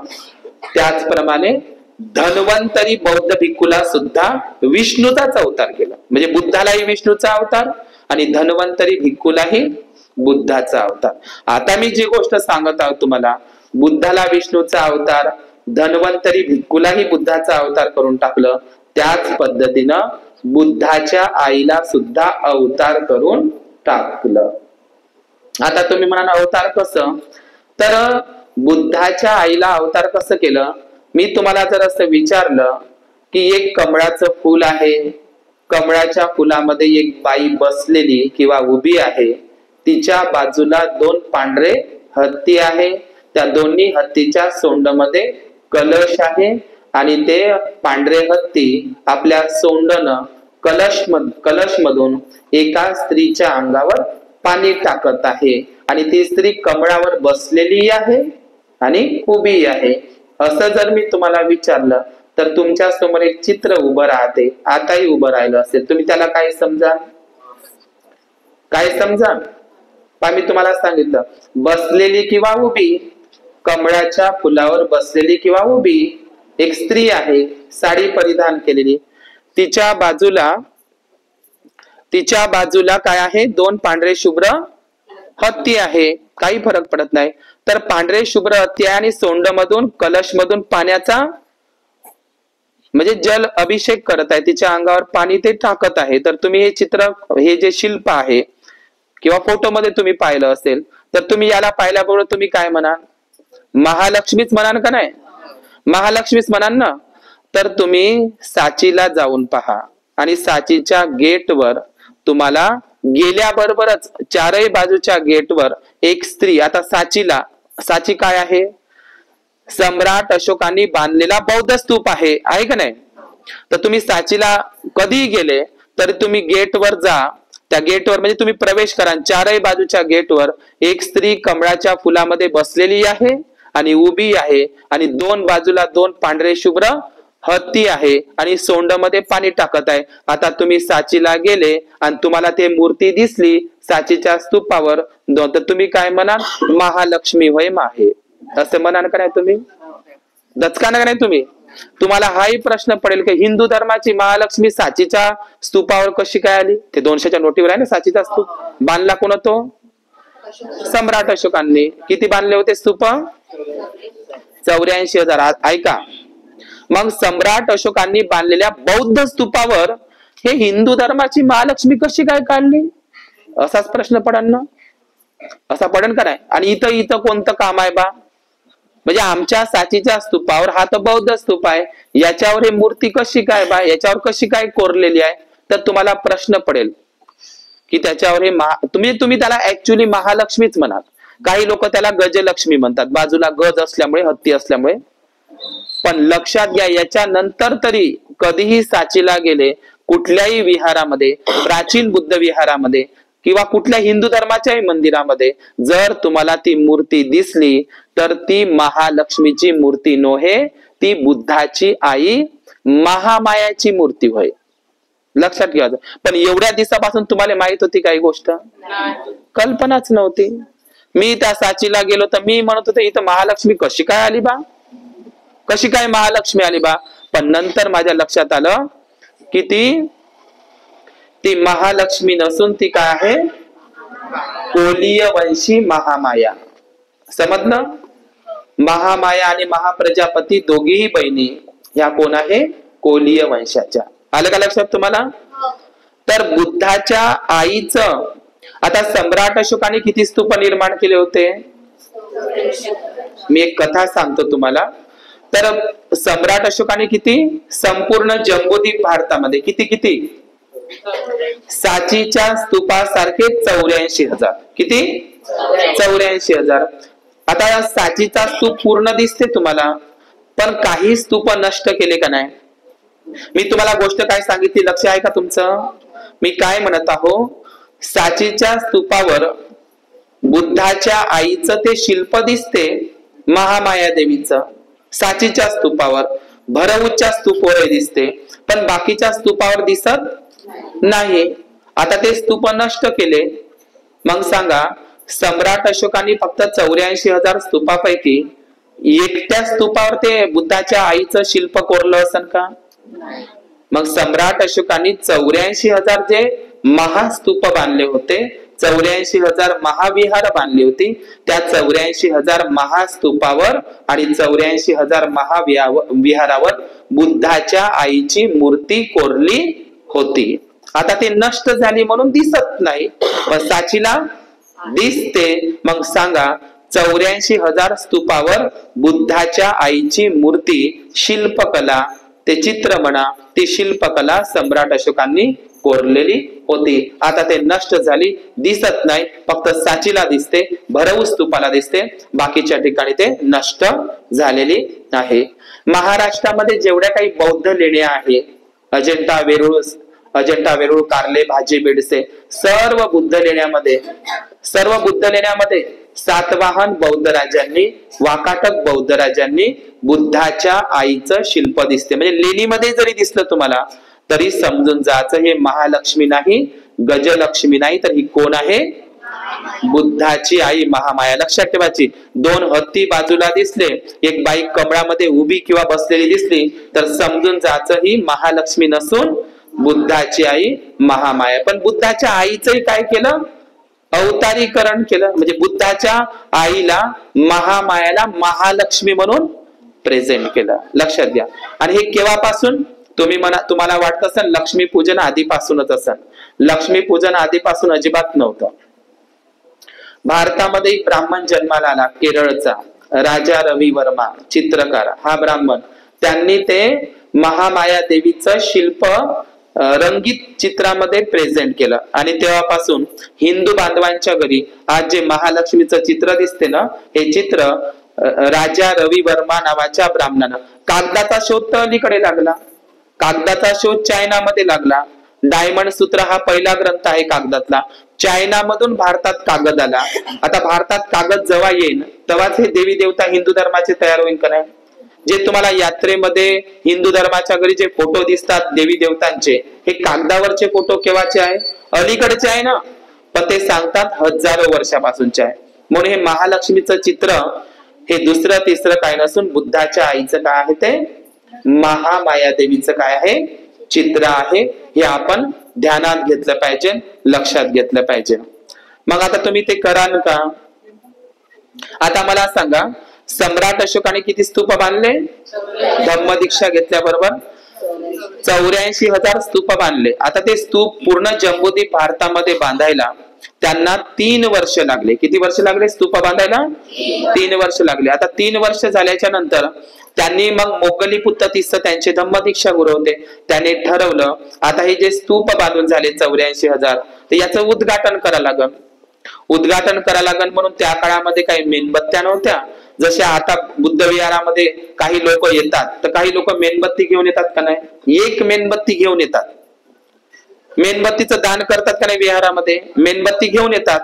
त्याचप्रमाणे धन्वंतरी बौद्ध भिक्खूला सुद्धा विष्णूचाच अवतार केला. म्हणजे बुद्धालाही विष्णूचा अवतार आणि धन्वंतरी भिक्खूलाही बुद्धाचा अवतार. आता मी जी गोष्ट सांगत आहोत तुम्हाला, बुद्धाला विष्णूचा अवतार, धन्वंतरी भिक्खूलाही बुद्धाचा अवतार करून टाकलं. त्याच पद्धतीनं बुद्धाच्या आईला सुद्धा अवतार करून टाकलं. आता तुम्ही म्हणाल अवतार कसं, तर बुद्धाच्या आईला अवतार कसं केलं. मी तुम्हाला जर असं विचारलं की एक कमळाचं फूल आहे, कमळाच्या फुलामध्ये एक बाई बसलेली किंवा उभी आहे, तिच्या बाजूला दोन पांढरे हत्ती आहे, त्या दोन्ही हत्तीच्या सोंडमध्ये कलश आहे आणि ते पांढरे हत्ती आपल्या सोंडनं कलश मधून एका स्त्रीच्या अंगावर पाणी टाकत आहे आणि ती स्त्री कमळावर बसलेली आहे आणि उभी आहे. असं जर मी तुम्हाला विचारलं तर तुमच्या समोर एक चित्र उभं राहते, आताही उभं राहिलं असेल, तुम्ही त्याला काय समजा, काय समजा. मी तुम्हाला सांगितलं बसलेली किंवा उभी, कमळाच्या फुलावर बसलेली किंवा उभी एक स्त्री आहे, साडी परिधान केलेली. तिच्या बाजूला काय आहे, दोन पांढरे शुभ्र हत्ती आहे, काही फरक पडत नाही. तर पांढरे शुभ्र हत्ती आहे आणि सोंड मधून कलश मधून पाण्याचा म्हणजे जल अभिषेक करत आहे, तिच्या अंगावर पाणी ते टाकत आहे. तर तुम्ही हे चित्र, हे जे शिल्प आहे किंवा फोटोमध्ये तुम्ही पाहिलं असेल तर तुम्ही याला पाहिल्याबरोबर तुम्ही काय म्हणाल, महालक्ष्मीच म्हणाल का नाही, महालक्ष्मीच म्हणाल ना. तर तुम्ही सांचीला जाऊन पहा आणि सांचीच्या गेटवर तुम्हाला गेल्याबरोबरच चारही बाजूच्या गेटवर एक स्त्री, आता सांची काय आहे, सम्राट अशोकांनी बांधलेला बौद्ध स्तूप आहे का नाही. तर तुम्ही सांचीला कधीही गेले तर तुम्ही गेटवर जा, त्या गेटवर म्हणजे तुम्ही प्रवेश करा, चारही बाजूच्या गेटवर एक स्त्री कमळाच्या फुलामध्ये बसलेली आहे आणि उभी आहे आणि दोन बाजूला दोन पांढरे शुभ्र हत्ती आहे आणि सोंडमध्ये पाणी टाकत आहे. आता तुम्ही सांचीला गेले आणि तुम्हाला ते मूर्ती दिसली सांचीच्या स्तूपावर, तर तुम्ही काय म्हणाल, महालक्ष्मी होय माहे, असं म्हणाल का नाही तुम्ही, दचकान का नाही तुम्ही. तुम्हाला हाही प्रश्न पडेल की हिंदू धर्माची महालक्ष्मी सांचीच्या स्तूपावर कशी काय आली. ते 200च्या नोटीवर आहे ना सांचीचा स्तूप. बांधला कोण तो, सम्राट अशोकांनी. किती बांधले होते स्तूप, 84,000. ऐका, मग सम्राट अशोकांनी बांधलेल्या बौद्ध स्तूपावर हे हिंदू धर्माची महालक्ष्मी कशी काय काढली, असाच प्रश्न पडन ना, असा पडन का नाही. आणि इथं कोणतं काम आहे बा, म्हणजे आमच्या सांचीच्या स्तूपावर, हा तर बौद्ध स्तूप आहे, याच्यावर हे मूर्ती कशी काय बा, याच्यावर कशी काय कोरलेली आहे. तर तुम्हाला प्रश्न पडेल की त्याच्यावर हे तुम्ही त्याला ऍक्च्युली महालक्ष्मीच म्हणाल. काही लोक त्याला गजलक्ष्मी म्हणतात, बाजूला गज असल्यामुळे, हत्ती असल्यामुळे. पण लक्षात घ्या, याच्या नंतर तरी कधीही सांचीला गेले, कुठल्याही विहारामध्ये, प्राचीन बुद्ध विहारामध्ये किंवा कुठल्या हिंदू धर्माच्याही मंदिरामध्ये जर तुम्हाला ती मूर्ती दिसली तर ती महालक्ष्मीची मूर्ती नव्हे, ती बुद्धाची आई महामायाची मूर्ती होय. लक्षात घ्यायचं. पण एवढ्या दिवसापासून तुम्हाला माहित होती काही गोष्ट, कल्पनाच नव्हती. मी त्या सांचीला गेलो तर मी म्हणत होतो इथं महालक्ष्मी कशी काय आली बा, कशी काय महालक्ष्मी आली बा. पण नंतर माझ्या लक्षात आलं की ती महालक्ष्मी नसून ती काय आहे, कोलीय वंशी महामाया. समजलं. महामाया आणि महाप्रजापती दोघीही बहिणी ह्या कोण आहे, कोलीय वंशाच्या. आलं का लक्षात तुम्हाला? तर बुद्धाच्या आईचं, आता सम्राट अशोकाने किती स्तूप निर्माण केले होते? मी एक कथा सांगतो तुम्हाला. तर सम्राट अशोकाने किती, संपूर्ण जम्बूद्वीप भारतामध्ये किती किती, सांचीच्या स्तूपासारखे 84,000. किती? 84,000. आता सांचीचा स्तूप पूर्ण दिसते तुम्हाला, पण काही स्तूप नष्ट केले का नाही? मी तुम्हाला गोष्ट काय सांगितली लक्ष आहे का तुमचं? मी काय म्हणत आहो, सांचीच्या स्तूपावर बुद्धाच्या आईचं ते शिल्प दिसते, महामाया देवीचं. सांचीच्या स्तूपावर, भरऊच्या स्तूपावर दिसते, पण बाकीच्या स्तूपावर दिसत नाही. आता ते स्तूप नष्ट केले. मग सांगा, सम्राट अशोकाने फक्त 84,000 स्तूपापैकी एकट्या स्तूपावर ते बुद्धाच्या आईचं शिल्प कोरलं असेल का? मग सम्राट अशोकाने 84,000 जे महास्तूप बांधले होते, 84,000 महाविहार बांधली होती, त्या 84,000 महास्तूपावर आणि 84,000 महाविहारावर बुद्धाच्या आईची मूर्ती कोरली होती. आता ते नष्ट झाली म्हणून दिसत नाही, पण सांचीला दिसते. मग सांगा, 84,000 स्तूपावर बुद्धाच्या आईची मूर्ती, शिल्पकला, ते चित्र म्हणा, ती शिल्पकला सम्राट अशोकांनी कोरलेली होती. आता ते नष्ट झाली, दिसत नाही, फक्त सांचीला दिसते, भरऊ स्तूपाला दिसते, बाकीच्या ठिकाणी ते नष्ट झालेली आहे. महाराष्ट्रामध्ये जेवढ्या काही बौद्ध लेण्या आहेत, अजिंठा वेरूळ, कारले, भाजी, बेडसे, सर्व बुद्ध लेण्यामध्ये सातवाहन बौद्ध राजांनी, वाकाटक बौद्ध राजांनी बुद्धाच्या आईचं शिल्प दिसते. म्हणजे लेणीमध्ये जरी दिसलं तुम्हाला तरी समजून जायचं हे महालक्ष्मी नाही, गजलक्ष्मी नाही, तर ही कोण आहे? बुद्धाची आई महामाया. लक्षात ठेवायची. 2 हत्ती बाजूला दिसले, एक बाई कमळामध्ये उभी किंवा बसलेली दिसली, तर समजून जायचं ही महालक्ष्मी नसून बुद्धाची आई महामाया. पण बुद्धाच्या आईचंही काय केलं? अवतारीकरण केलं. म्हणजे बुद्धाच्या आईला, महामायाला महालक्ष्मी म्हणून प्रेझेंट केलं. लक्षात घ्या. आणि हे केव्हापासून? तुम्हाला वाटत असेल लक्ष्मी पूजन आधीपासूनच असेल. लक्ष्मी पूजन आधीपासून अजिबात नव्हतं. भारतामध्ये एक ब्राह्मण जन्माला आला, केरळचा राजा रवी वर्मा, चित्रकार. हा ब्राह्मण, त्यांनी ते महामाया देवीचं शिल्प रंगीत चित्रामध्ये प्रेझेंट केलं. आणि तेव्हापासून हिंदू बांधवांच्या घरी आज जे महालक्ष्मीचं चित्र दिसते ना, हे चित्र राजा रवी वर्मा नावाच्या ब्राह्मणानं, कागदाचा शोध तर अलीकडे लागला, कागदाचा शोध चायनामध्ये लागला. डायमंड सूत्र हा पहिला ग्रंथ आहे कागदातला, चायनामधून भारतात कागद आला. आता भारतात कागद जेव्हा येईल तेव्हाच हे देवी देवता हिंदू धर्माचे तयार होईल का नाही? जे तुम्हाला यात्रेमध्ये हिंदू धर्माच्या घरी जे फोटो दिसतात देवी देवतांचे, हे कागदावरचे फोटो केव्हाचे आहे? अलीकडचे आहे ना, पण ते सांगतात हजारो वर्षापासूनचे आहे. म्हणून हे महालक्ष्मीचं चित्र हे दुसरं तिसरं काय नसून बुद्धाच्या आईचं काय आहे? ते महामाया देवीचं काय आहे? चित्र आहे. हे आपण ध्यानात घेतलं पाहिजे, लक्षात घेतलं पाहिजे. मग आता तुम्ही ते कराल का? आता मला सांगा, सम्राट अशोकाने किती स्तूप बांधले? धम्मदीक्षा घेतल्याबरोबर 84,000 स्तूप बांधले. आता ते स्तूप पूर्ण जम्बूद्वीप भारतामध्ये बांधायला त्यांना 3 वर्ष लागले. किती वर्ष लागले स्तूप बांधायला? 3 वर्ष लागले. आता 3 वर्ष झाल्याच्या नंतर त्यांनी मग मोगलीपुत्त तिस्स त्यांचे धम्मदीक्षा गुरु होते, त्यांनी ठरवलं आता हे जे स्तूप बांधून झाले 84,000, तर याचं उद्घाटन करावं लागल. म्हणून त्या काळामध्ये काही मेणबत्त्या नव्हत्या. जसे आता बुद्ध विहारामध्ये काही लोक येतात, तर काही लोक मेणबत्ती घेऊन येतात का नाही? एक मेणबत्ती घेऊन येतात. मेणबत्तीचं दान करतात का नाही? विहारामध्ये मेणबत्ती घेऊन येतात,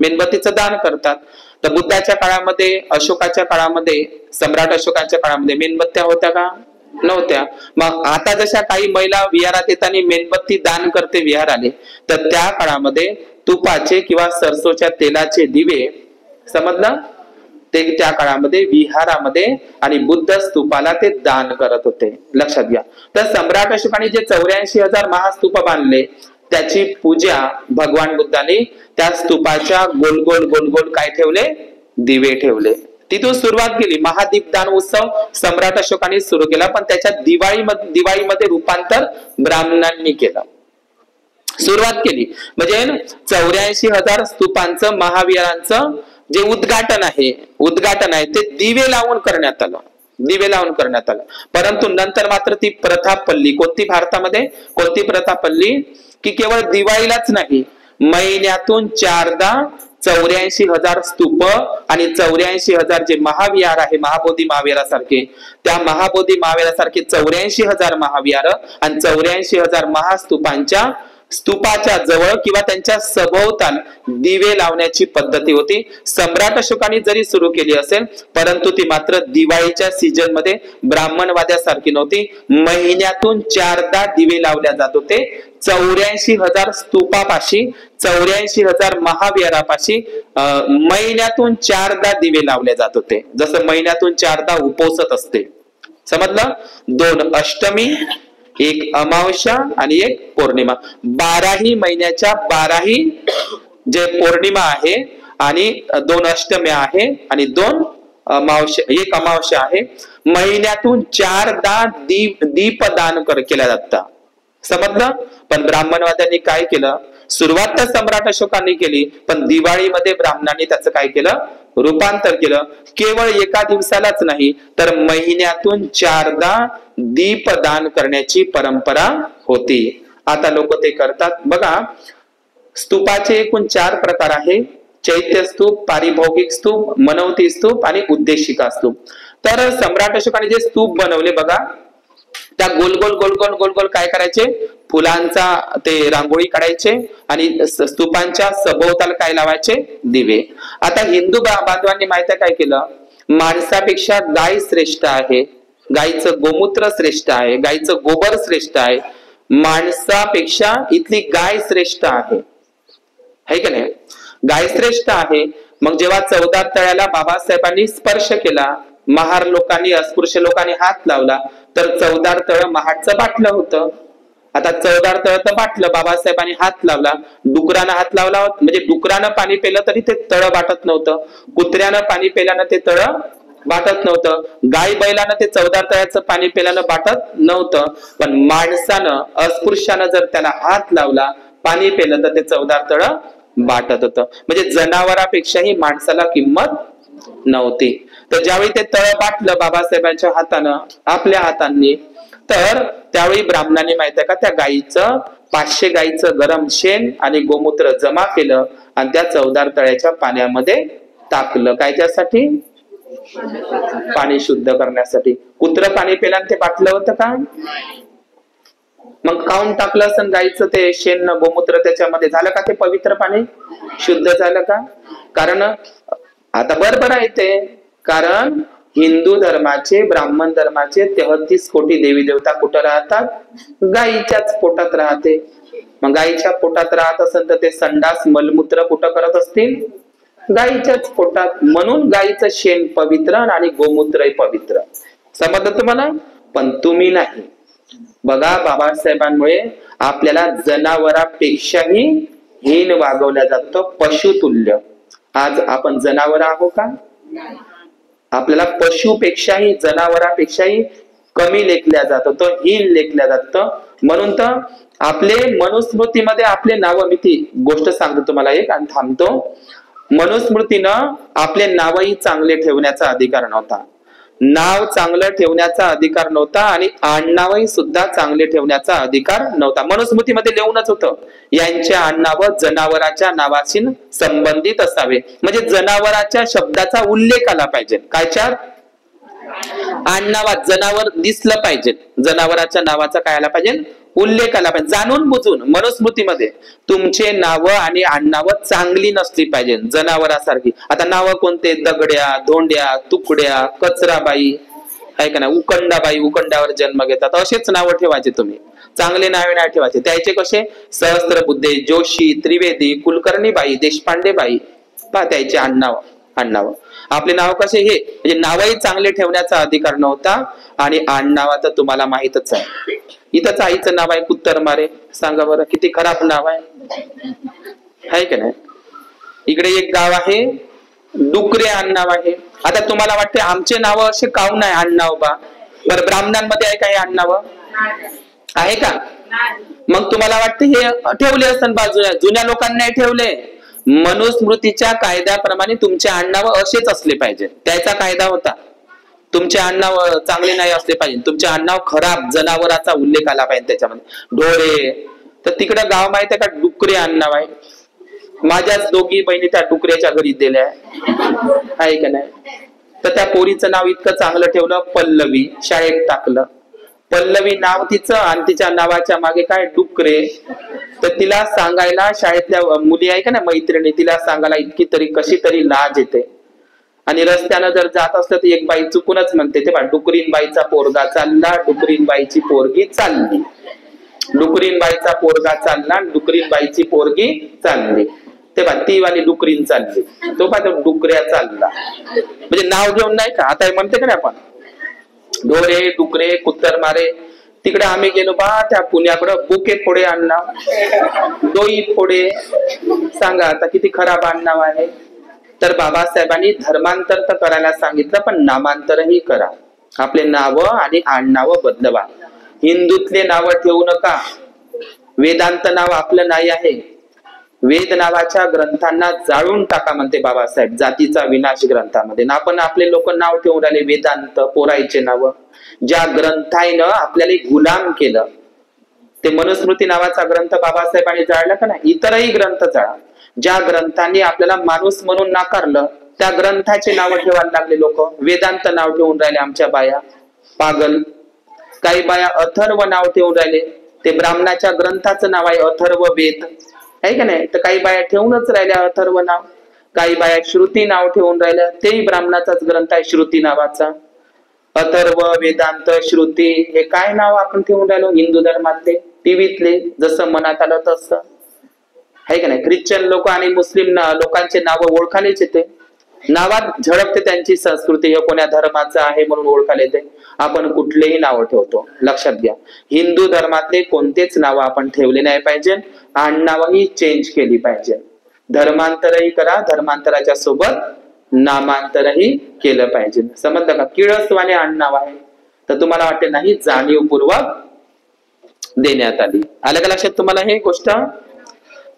मेणबत्तीचं दान करतात. तर बुद्धाच्या काळामध्ये, अशोकाच्या काळामध्ये, सम्राट अशोकाच्या काळामध्ये मेणबत्त्या होत्या का? नव्हत्या. मग आता जशा काही महिला विहारात येताना मेणबत्ती दान करते विहाराने, तर त्या काळामध्ये तुपाचे किंवा सरसोच्या तेलाचे दिवे, समजलं, ते त्या काळामध्ये विहारामध्ये आणि बुद्ध स्तूपाला ते दान करत होते. लक्षात घ्या. तर सम्राट अशोकाने जे 84,000 महास्तूप बांधले, त्याची पूजा भगवान बुद्धाने त्या स्तूपाच्या गोल गोल काय ठेवले? दिवे ठेवले. तिथून सुरुवात केली. महादीपदान उत्सव सम्राट अशोकाने सुरू केला, पण त्याच्या दिवाळीमध्ये रूपांतर ब्राह्मणांनी केलं. सुरुवात केली म्हणजे 84,000 स्तूपांचं महाविहारांचं जे उद्घाटन आहे ते दिवे लावून करण्यात आलं. परंतु नंतर मात्र ती प्रथा पडली. कोणती भारतामध्ये कोणती प्रथा पडली की केवळ दिवाळीलाच नाही, महिन्यातून 4दा 84,000 स्तूप आणि 84,000 जे महाविहार आहे, महाबोधी महाविहारासारखे, त्या महाबोधी महाविहारासारखे 84,000 महाविहार आणि 84,000 महास्तूपांच्या स्तूपाच्या जवळ किंवा त्यांच्या सभोवताल दिवे लावण्याची पद्धती होती. सम्राट अशोकाने जरी सुरू केली असेल, परंतु ती मात्र दिवाळीच्या सीजन मध्ये ब्राह्मणवाद्यासारखी नव्हती. महिन्यातून 4दा दिवे लावल्या जात होते. 84,000 स्तूपापाशी, 84,000 महाविहारापाशी महिन्यातून 4दा दिवे लावले जात होते. जसं महिन्यातून 4दा उपोषत असते, समजलं. 2 अष्टमी, 1 अमावस्या आणि 1 पौर्णिमा. 12ही महिन्याच्या 12ही जे पौर्णिमा आहे आणि 2 अष्टम्या आहे आणि 2 अमावस्या, 1 अमावस्या आहे. महिन्यातून 4दा दीपदान केल्या जातं, समजलं. पण ब्राह्मणवाद्यांनी काय केलं, सुरुवात तर सम्राट अशोकांनी केली, पण दिवाळीमध्ये ब्राह्मणांनी त्याचं काय केलं, रूपांतर केलं. केवळ एका दिवसालाच नाही तर महिन्यातून 4दा दीपदान करण्याची परंपरा होती. आता लोक ते करतात. बघा, स्तूपाचे एकूण 4 प्रकार आहे: चैत्य स्तूप, पारिभौगिक स्तूप, मनवती स्तूप आणि उद्देशिका स्तूप. तर सम्राट अशोकाने जे स्तूप बनवले बघा, त्या गोल गोल गोल गोल गोल गोल काय करायचे, फुलांचा ते रांगोळी काढायचे आणि स्तूपांच्या सभोवताल काय लावायचे, दिवे. आता हिंदू बांधवांनी माहिती काय केलं, माणसापेक्षा गाय श्रेष्ठ आहे, गायचं गोमूत्र श्रेष्ठ आहे, गायचं गोबर श्रेष्ठ आहे, माणसापेक्षा इथली गाय श्रेष्ठ आहे का नाही. गाय श्रेष्ठ आहे. मग जेव्हा चवदार तळ्याला बाबासाहेबांनी स्पर्श केला, महार लोकांनी, अस्पृश्य लोकांनी हात लावला, तर चवदार तळ महाडचं बाटलं होतं. आता चवदार तळ तर बाटलं, बाबासाहेबांनी हात लावला, डुकरानं हात लावला म्हणजे डुकरानं पाणी पेलं तरी ते तळ बाटत नव्हतं, कुत्र्यानं पाणी पेल्यानं ते तळ बाटत नव्हतं, गाय बैलानं ते चवदार तळ्याचं पाणी पेल्यानं बाटत नव्हतं. पण माणसानं, अस्पृश्यानं जर त्याला हात लावला, पाणी पेलं तर ते चवदार तळ बाटत होतं. म्हणजे जनावरापेक्षाही माणसाला किंमत नव्हती. तर ज्यावेळी ते तळ बाटलं बाबासाहेबांच्या हातानं, आपल्या हातांनी, तर त्यावेळी ब्राह्मणांनी माहिती आहे का, त्या गायीचं 500 गायीचं गरम शेण आणि गोमूत्र जमा केलं आणि त्या चवदार तळ्याच्या पाण्यामध्ये टाकलं. काय, त्यासाठी पाणी शुद्ध करण्यासाठी. कुत्र पाणी पेल्यानं ते बाटलं होतं का, मग काऊन टाकलं असं गायीचं ते शेण गोमूत्र त्याच्यामध्ये, झालं का ते पवित्र पाणी, शुद्ध झालं का. कारण आता बरोबर आहे ते, कारण हिंदू धर्माचे, ब्राह्मण धर्माचे 33 कोटी देवी देवता कुठं राहतात, गायीच्याच पोटात राहते. मग गायीच्या पोटात राहत असेल तर ते संडास मलमूत्र कुठं करत असतील, गायीच्याच पोटात. म्हणून गायीचं शेण पवित्र आणि गोमूत्र पवित्र, समजलं तुम्हाला. पण तुम्ही नाही. बघा, बाबासाहेबांमुळे आपल्याला जनावरापेक्षाही हीन वागवल्या जातो, पशुतुल्य. आज आपण जनावर आहोत का, आपल्याला पशुपेक्षाही, जनावरापेक्षाही कमी लेखल्या जात होतं, हीन लेखल्या जातं. म्हणून तर आपले मनुस्मृतीमध्ये आपले नाव, मी ती गोष्ट सांगतो तुम्हाला एक आणि थांबतो. मनुस्मृतीनं आपले नावही चांगले ठेवण्याचा अधिकार नव्हता, नाव चांगलं ठेवण्याचा अधिकार नव्हता आणि आडनावही सुद्धा चांगले ठेवण्याचा अधिकार नव्हता. मनुस्मृतीमध्ये लिहूनच होतं, यांचे आडनाव जनावराच्या नावाशी संबंधित असावे. म्हणजे जनावराच्या शब्दाचा उल्लेख आला पाहिजे. कायच्यात, आडनावात जनावर दिसलं पाहिजे, जनावराच्या नावाचा काय आला पाहिजे, उल्लेख आला पाहिजे. जाणून बुजून मनुस्मृतीमध्ये तुमचे नाव आणि आडनाव चांगली नसली पाहिजे जनावरासारखी. आता नाव कोणते, दगड्या, धोंड्या, तुकड्या, कचराबाई आहे का नाही, उकंडाबाई, उकंडावर जन्म घेतात, असेच नावं ठेवायचे तुम्ही. चांगले नावे नाही ठेवायचे. त्याचे कसे, सहस्त्रबुद्धे, जोशी, त्रिवेदी, कुलकर्णीबाई, देशपांडेबाई, पहा त्याचे आडनाव. आपले नाव कसे, हे म्हणजे नावही चांगले ठेवण्याचा अधिकार नव्हता. आणि आडनावाचं तुम्हाला माहितच आहे, इथंच आईचं नाव आहे कुत्तर मारे. सांगा बरं, किती खराब नाव आहे का नाही. इकडे एक गाव आहे डुकरे आडनाव आहे. आता तुम्हाला वाटते आमचे नाव असे काहून नाही आडनाव बा? बरं ब्राह्मणांमध्ये आहे काही आडनाव आहे का? मग तुम्हाला वाटते हे ठेवले असतात बाजूला, जुन्या लोकांनी नाही ठेवले. मनुस्मृतीच्या कायद्याप्रमाणे तुमचे आडनाव असेच असले पाहिजे. त्याचा कायदा होता तुमचे आडनाव चांगले नाही असले पाहिजे, तुमचे आडनाव खराब जनावराचा उल्लेख आला पाहिजे त्याच्यामध्ये. ढोरे तर तिकडे गाव माहिती आहे का, डुकरे आडनाव आहे. माझ्याच दोघी बहिणी त्या डुकऱ्याच्या घरी दिल्या आहे का नाही. तर त्या पोरीचं नाव इतकं चांगलं ठेवलं, पल्लवी. शाळेत टाकलं, पल्लवी नाव तिचं आणि तिच्या नावाच्या मागे काय डुकरे. तर तिला सांगायला शाळेतल्या मुली आहे का ना मैत्रिणी, तिला सांगायला इतकी तरी कशी तरी लाज येते. आणि रस्त्यानं जर जात असलं तर एक बाई चुकूनच म्हणते, ते बा डुकरीन बाईचा पोरगा चालला, डुकरीन बाईची पोरगी चालली. डुकरीन बाईचा पोरगा चालला, डुकरीन बाईची पोरगी चालली. ते बा ती वाली डुकरीन चालली, तो बा डुकऱ्या चालला. म्हणजे नाव घेऊन नाही का आता म्हणते का नाही आपण, ढोरे डुकरे कुत्तर मारे. तिकडे आम्ही गेलो बा त्या पुण्याकडं, बुके फोडे आडनाव, डोई फोडे. सांगा आता किती खराब आडनाव आहे. तर बाबासाहेबांनी धर्मांतर तर करायला सांगितलं, पण नामांतरही करा. आपले नाव आणि आडनाव बदलवा. हिंदूतले नाव ठेवू नका. वेदांत नाव आपलं नाही आहे. वेद नावाच्या ग्रंथांना जाळून टाका म्हणते बाबासाहेब, जातीचा विनाश ग्रंथामध्ये. आपण आपले लोक नाव ठेवून राहिले वेदांत, पोरायचे नाव. ज्या ग्रंथानं आपल्याला गुलाम केलं, ते मनुस्मृती नावाचा ग्रंथ बाबासाहेबांनी जाळला का नाही, इतरही ग्रंथ जाळा. ज्या ग्रंथांनी आपल्याला माणूस म्हणून नाकारलं, त्या ग्रंथाचे नाव ठेवायला लागले लोक. वेदांत नाव ठेवून राहिले आमच्या बाया, पागल. काही बाया अथर्व नाव ठेवून राहिले, ते ब्राह्मणाच्या ग्रंथाचं नाव आहे अथर्व वेद, आहे का नाही. तर काही बाया ठेवूनच राहिल्या अथर्व नाव. काही बाया श्रुती नाव ठेवून राहिल्या, तेही ब्राह्मणाचाच ग्रंथ आहे श्रुती नावाचा. अथर्व, वेदांत, श्रुती हे काय नाव आपण ठेवून राहिलो हिंदू धर्मातले, टीव्हीतले, जसं मनात आलं तसं, आहे का नाही. ख्रिश्चन लोक आणि मुस्लिम लोकांचे नाव ओळखालेच येते, नावात झळकते त्यांची संस्कृती, हे कोण्या धर्माचं आहे म्हणून ओळखाले येते. आपण कुठलेही नाव ठेवतो, लक्षात घ्या. हिंदू धर्मातले कोणतेच नाव आपण ठेवले नाही पाहिजे. आडनावही चेंज केली पाहिजे. धर्मांतरही करा, धर्मांतराच्या सोबत नामांतरही केलं पाहिजे. समजलं का. किळसवाने आडनाव आहे तर तुम्हाला वाटते नाही, जाणीवपूर्वक देण्यात आली. आलं का लक्षात तुम्हाला हे गोष्ट.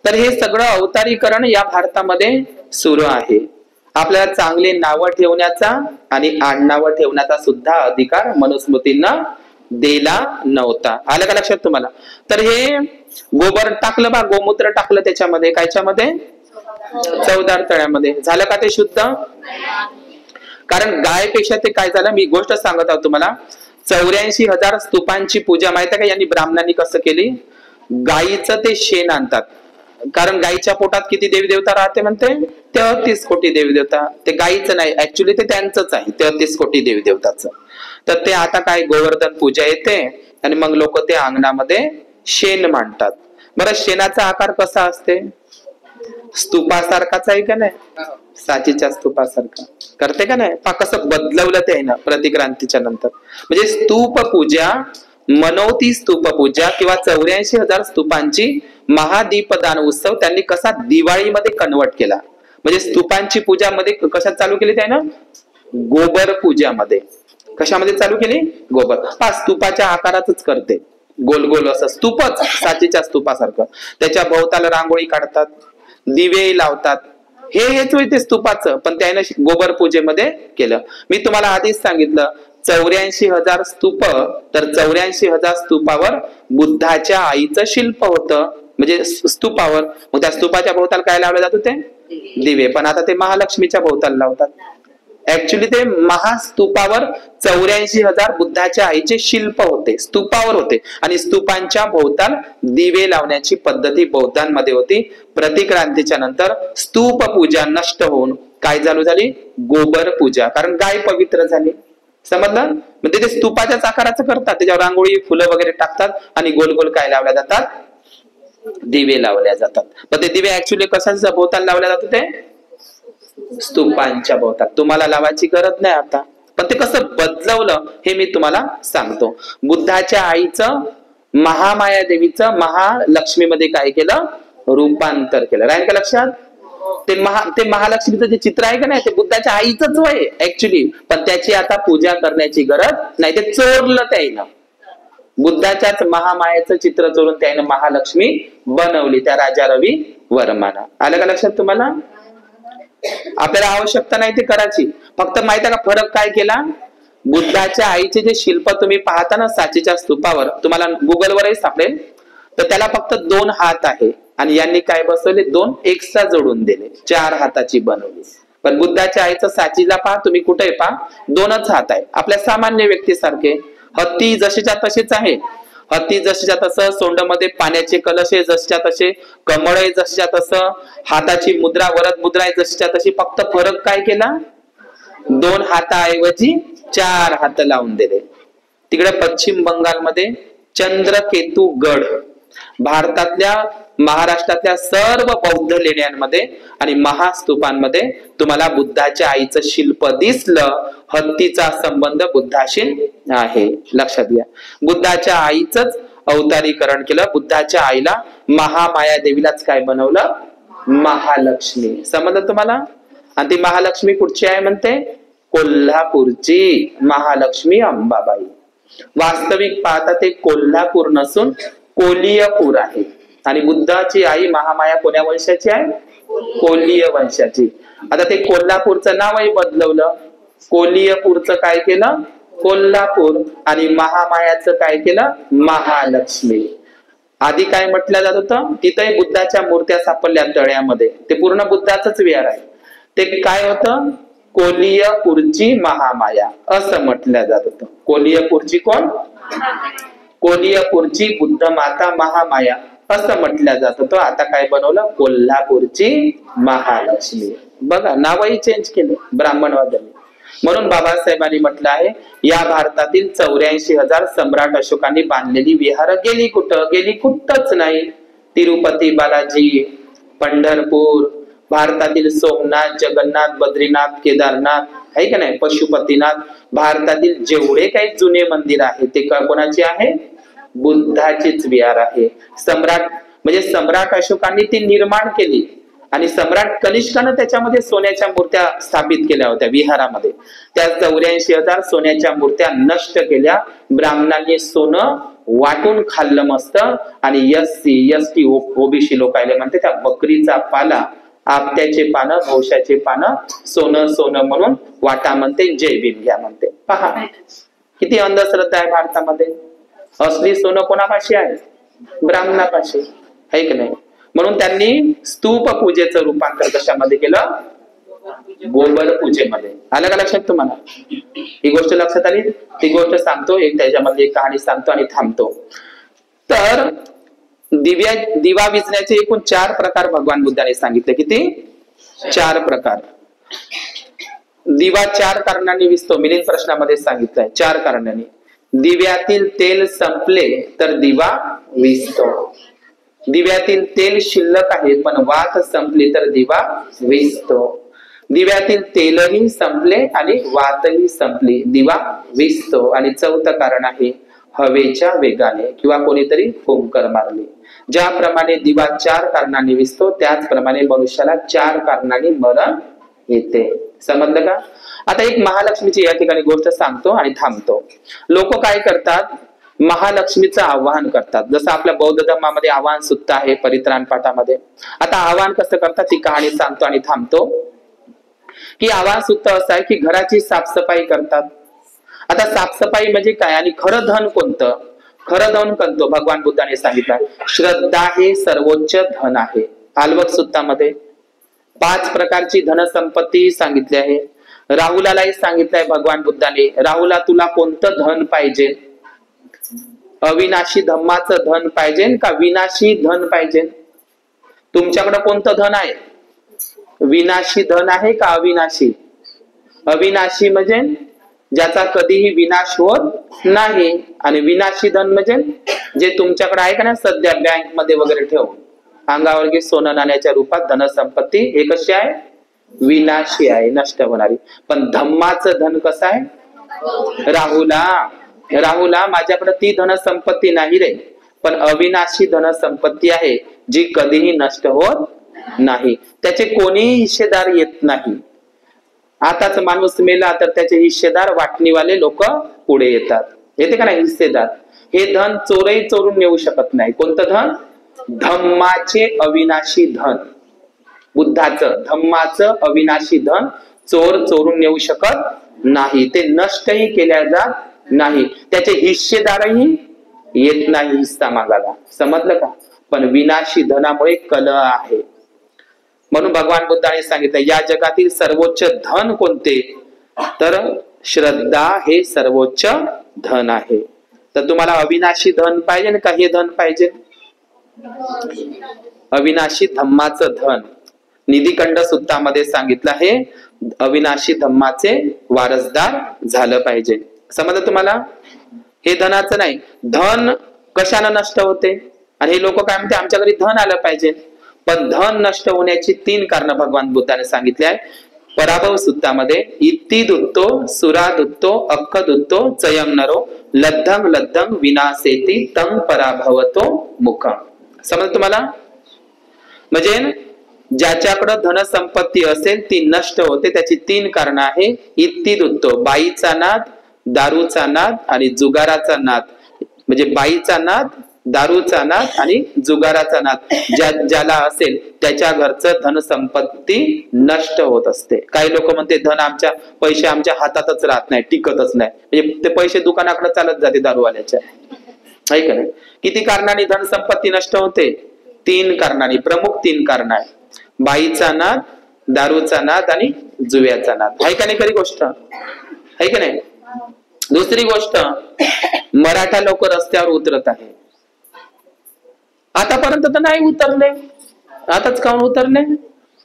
तर हे सगळं अवतारीकरण या भारतामध्ये सुरू आहे. आपल्याला चांगले नावं ठेवण्याचा आणि आडनावं ठेवण्याचा सुद्धा अधिकार मनुस्मृतींना दिला नव्हता. आलं का लक्षात तुम्हाला. तर हे गोबर टाकलं बा, गोमूत्र टाकलं त्याच्यामध्ये, कायच्यामध्ये, चवदार तळ्यामध्ये, झालं का ते शुद्ध. कारण गायपेक्षा ते काय झालं, मी गोष्ट सांगत आहोत तुम्हाला. 84,000 स्तूपांची पूजा माहिती आहे का यांनी ब्राह्मणांनी कसं केली. गायीचं ते शेण आणतात, कारण गायीच्या पोटात किती देवी देवता राहते म्हणते, 33 कोटी देवी देवता. ते गायीचं नाही, ऍक्च्युली ते त्यांचंच आहे, 33 कोटी देवी देवताचं. तर ते आता काय गोवर्धन पूजा येते आणि मग लोक ते अंगणामध्ये शेण मांडतात. बरं, शेणाचा आकार कसा असते, स्तूपासारखाच आहे का नाही, साचीच्या स्तूपासारखा करते का नाही. कसं बदलवलं ते आहे ना प्रतिक्रांतीच्या नंतर. म्हणजे स्तूप पूजा, मनोती स्तूप पूजा किंवा 84,000 स्तूपांची महादीपदान उत्सव त्यांनी कसा दिवाळीमध्ये कन्वर्ट केला. म्हणजे स्तूपांची पूजा मध्ये कशात चालू केली त्यानं, गोबर पूजामध्ये. कशामध्ये चालू केली, गोबर. हा स्तूपाच्या आकारातच करते, गोल गोल असं स्तूपच, साचीच्या स्तूपासारखं. त्याच्या भोवताला रांगोळी काढतात, दिवे लावतात. हेच होते स्तूपाचं, पण त्याने गोबर पूजेमध्ये केलं. मी तुम्हाला आधीच सांगितलं 84,000 स्तूप, तर 84,000 स्तूपावर बुद्धाच्या आईचं शिल्प होतं. म्हणजे स्तूपावर, मग त्या स्तूपाच्या भोवताल काय लावलं जात होते, दिवे. पण आता ते महालक्ष्मीच्या भोवताल लावतात. ऍक्च्युली ते महास्तूपावर 84,000 बुद्धाच्या आईचे शिल्प होते, स्तूपावर होते. आणि स्तूपांच्या भोवताल दिवे लावण्याची पद्धती बौद्धांमध्ये होती. प्रतिक्रांतीच्या नंतर स्तूप पूजा नष्ट होऊन काय चालू झाली, गोबर पूजा. कारण गाय पवित्र झाली. समजलं. म्हणजे ते स्तूपाच्याच आकाराचं करतात, त्याच्यावर रांगोळी फुलं वगैरे टाकतात आणि गोल गोल काय लावल्या जातात, दिवे लावल्या जातात. पण ते दिवे ऍक्च्युली कशाच्या भोवताल लावल्या जातात, ते स्तूपांच्या भोवताल. तुम्हाला लावायची गरज नाही आता, पण ते कसं बदलवलं हे मी तुम्हाला सांगतो. बुद्धाच्या आईचं, महामाया देवीचं महालक्ष्मीमध्ये काय केलं, रूपांतर केलं. राहील का लक्षात. ते महालक्ष्मीचं जे चित्र आहे का नाही, ते बुद्धाच्या आईचंच आहे ऍक्च्युली, पण त्याची आता पूजा करण्याची गरज नाही, ते चोरलं त्यानं. बुद्धाच्याच महामायेचं चित्र चोरून त्यानं महालक्ष्मी बनवली त्या राजा रवी वर्मानं. आलं का लक्षात तुम्हाला? आपल्याला आवश्यकता नाही ते करायची, फक्त माहिती आहे का फरक काय केला? बुद्धाच्या आईचे जे शिल्प तुम्ही पाहता ना सांचीच्या स्तूपावर, तुम्हाला गुगलवरही सापडेल, तर त्याला फक्त 2 हात आहे आणि यांनी काय बसवले, 2 एक्स्ट्रा जोडून दिले, 4 हाताची बनवली. पण बुद्धाच्या आईचं सांचीला पहा तुम्ही, कुठे पहा 2च हात आहे, आपल्या सामान्य व्यक्तीसारखे. हत्ती जशीच्या तशीच आहे, हत्ती जशीच्या तसं, सोंडमध्ये पाण्याचे कलश आहे जशीच्या तसे, कमळ आहे जशीच्या तसं, हाताची मुद्रा वरद मुद्रा आहे जशीच्या तशी. फक्त फरक काय केला? 2 हाताऐवजी 4 हात लावून दिले. तिकडे पश्चिम बंगालमध्ये चंद्रकेतू गड, भारतातल्या महाराष्ट्रातल्या सर्व बौद्ध लेण्यांमध्ये आणि महास्तूपांमध्ये तुम्हाला बुद्धाच्या आईचं शिल्प दिसलं. हत्तीचा संबंध बुद्धाशी आहे, लक्षात घ्या. बुद्धाच्या आईच अवतारीकरण केलं. बुद्धाच्या आईला महामाया देवीलाच काय बनवलं? महालक्ष्मी. समजलं तुम्हाला? आणि ती महालक्ष्मी कुठची आहे म्हणते? कोल्हापूरची महालक्ष्मी अंबाबाई. वास्तविक पाहता ते कोल्हापूर नसून कोलीयपूर आहे. आणि बुद्धाची आई महामाया कोण्या वंशाची आहे? कोलीय वंशाची. आता ते कोल्हापूरचं नावही बदलवलं, कोलीयपूरचं काय केलं? कोल्हापूर, आणि महामायाचं काय केलं? महालक्ष्मी. आधी काय म्हटलं जात होतं? तिथेही बुद्धाच्या मूर्त्या सापडल्या तळ्यामध्ये, ते पूर्ण बुद्धाचंच विहार आहे. ते काय होतं? कोलीयपूरची महामाया असं म्हटलं जात होतं. कोलीयपूरची कोण? कोलीयपूरची बुद्ध माता महामाया असं म्हटलं जात होतं. आता काय बनवलं? कोल्हापूरची महालक्ष्मी. बघा, नावही चेंज केले ब्राह्मणवाद्यांनी. म्हणून बाबासाहेबांनी म्हटलं आहे, या भारतातील 84,000 सम्राट अशोकांनी बांधलेली विहार गेली कुठं? गेली कुठंच नाही. तिरुपती बालाजी, पंढरपूर, भारतातील सोमनाथ, जगन्नाथ, बद्रीनाथ, केदारनाथ आहे का नाही, पशुपतीनाथ, भारतातील जेवढे काही जुने मंदिर आहे ते कोणाचे आहे? बुद्धाचीच विहार आहे. सम्राट म्हणजे सम्राट अशोकांनी ती निर्माण केली आणि सम्राट कनिष्कानं त्याच्यामध्ये सोन्याच्या मूर्त्या स्थापित केल्या होत्या विहारामध्ये. त्या 84,000 सोन्याच्या मूर्त्या नष्ट केल्या. ब्राह्मणांनी सोनं वाटून खाल्लं मस्त. आणि एसटी ओबीसी लोक आले म्हणते त्या बकरीचा पाला, आपट्याचे पानं, भोवशाचे पानं, सोनं सोनं म्हणून वाटा म्हणते, जय भीम घ्या म्हणते. पहा किती अंधश्रद्धा आहे भारतामध्ये. असली सोनं कोणापाशी आहे? ब्राह्मणापाशी, आहे की नाही? म्हणून त्यांनी स्तूप पूजेचं रूपांतर कशामध्ये केलं? गोबर पूजेमध्ये. आलं का लक्षात तुम्हाला? ही गोष्ट लक्षात आली? ती गोष्ट सांगतो, एक त्याच्यामध्ये एक कहाणी सांगतो आणि थांबतो. तर दिवा विझण्याचे एकूण 4 प्रकार भगवान बुद्धाने सांगितले. किती? 4 प्रकार. दिवा 4 कारणांनी विझतो. मिलिंद प्रश्नामध्ये सांगितलंय 4 कारणांनी. दिव्यातील तेल संपले तर दिवा विझतो. दिव्यातील तेल शिल्लक आहे पण वात संपली तर दिवा विझतो. दिव्यातील तेलही संपले आणि वातही संपली, दिवा विझतो. आणि 4थं कारण आहे हवेच्या वेगाने किंवा कोणीतरी फुंकर मारली. ज्याप्रमाणे दिवा 4 कारणांनी विझतो, त्याचप्रमाणे मनुष्याला 4 कारणांनी मरण येते. समजलं का? आता एक महालक्ष्मीची या ठिकाणी गोष्ट सांगतो आणि थांबतो. लोक काय करतात? महालक्ष्मीचं आवाहन करतात. जसं आपल्या बौद्ध धर्मामध्ये आवाहन सुद्ध आहे परित्राण पाठामध्ये. आता आवाहन कसं करतात ती कहाणी सांगतो आणि थांबतो. की आवाहन सुद्धा असं आहे की घराची साफसफाई करतात. आता साफसफाई म्हणजे काय आणि खरं धन कोणतं? खरं धन कोणतं? भगवान बुद्धाने सांगितलं श्रद्धा हे सर्वोच्च धन आहे. आल्बक सुत्तामध्ये 5 प्रकारची धनसंपत्ती सांगितली आहे. राहुलालाही सांगितलंय भगवान बुद्धाने, राहुला तुला कोणतं धन पाहिजे? अविनाशी धम्माचं धन पाहिजे का विनाशी धन पाहिजे? तुमच्याकडे कोणतं धन आहे? विनाशी धन आहे का अविनाशी? अविनाशी म्हणजे ज्याचा कधीही विनाश होत नाही. आणि विनाशी धन म्हणजे जे तुमच्याकडे आहे का ना सध्या बँक मध्ये वगैरे ठेवून अंगावर सोनं नाण्याच्या रूपात धनसंपत्ती, हे कशी आहे? विनाशी आहे, नष्ट होणारी. पण धम्माचं धन कसं आहे? राहुला माझ्याकडे ती धनसंपत्ती नाही रे, पण अविनाशी धनसंपत्ती आहे जी कधीही नष्ट होत नाही, त्याचे कोणीही हिस्सेदार येत नाही. आताच माणूस मेला तर त्याचे हिस्सेदार वाटणीवाले लोक पुढे येतात, येते का नाही हिस्सेदार. हे धन चोरही चोरून नेऊ शकत नाही. कोणतं धन? धम्माचे अविनाशी धन. बुद्धाचं धम्माचं अविनाशी धन चोर चोरून नेऊ शकत नाही. ते नष्टही केल्या जात नाही. त्याचे हिस्सेदारही येत नाही हिस्सा मागायला. समजलं का? पण विनाशी धनामुळे कलह आहे. म्हणून भगवान बुद्धाने सांगितलं या जगातील सर्वोच्च धन कोणते? तर श्रद्धा हे सर्वोच्च धन आहे. तर तुम्हाला अविनाशी धन पाहिजे का हे धन पाहिजे? अविनाशी धम्माचं धन. निधिखंड सूत्रामध्ये सांगितलं आहे अविनाशी धम्माचे वारसदार झालं पाहिजे. समजलं तुम्हाला? हे धनाचं नाही. धन कशाने नष्ट होते? आणि हे लोक काय म्हणते आमच्या घरी धन आलं पाहिजे. पण धन नष्ट होण्याची 3 कारण भगवान बुद्धाने सांगितले आहे. पराभव सूत्रामध्ये इत्ती दुत्तो सुरा दुत्तो अक्ख दुत्तो चयम नरो लद्धंग लद्धंग विनाशेती तंग पराभवतो मुखम. समज तुम्हाला? म्हणजे ज्याच्याकडे धनसंपत्ती असेल ती नष्ट होते. त्याची 3 कारण आहे. इत्ती दुत्तो बाईचा नाद, दारूचा नाद आणि जुगाराचा नाद. म्हणजे बाईचा नाद, दारूचा नाद आणि जुगाराचा नाद ज्याला असेल त्याच्या घरचं धनसंपत्ती नष्ट होत असते. काही लोक म्हणते धन आमच्या पैसे आमच्या हातातच राहत नाही, टिकतच नाही. म्हणजे ते पैसे दुकानाकडे चालत जाते दारूवाल्याच्या. आहे का नाही? किती कारणाने धनसंपत्ती नष्ट होते? 3 कारणाने. प्रमुख 3 कारण आहे. बाईचा नाद, दारूचा नाद आणि जुव्याचा नाद. आहे का नाही खरी गोष्ट? आहे का नाही? दुसरी गोष्ट, मराठा लोक रस्त्यावर उतरत आहे. आतापर्यंत तर नाही उतरले, आताच काऊन उतरले?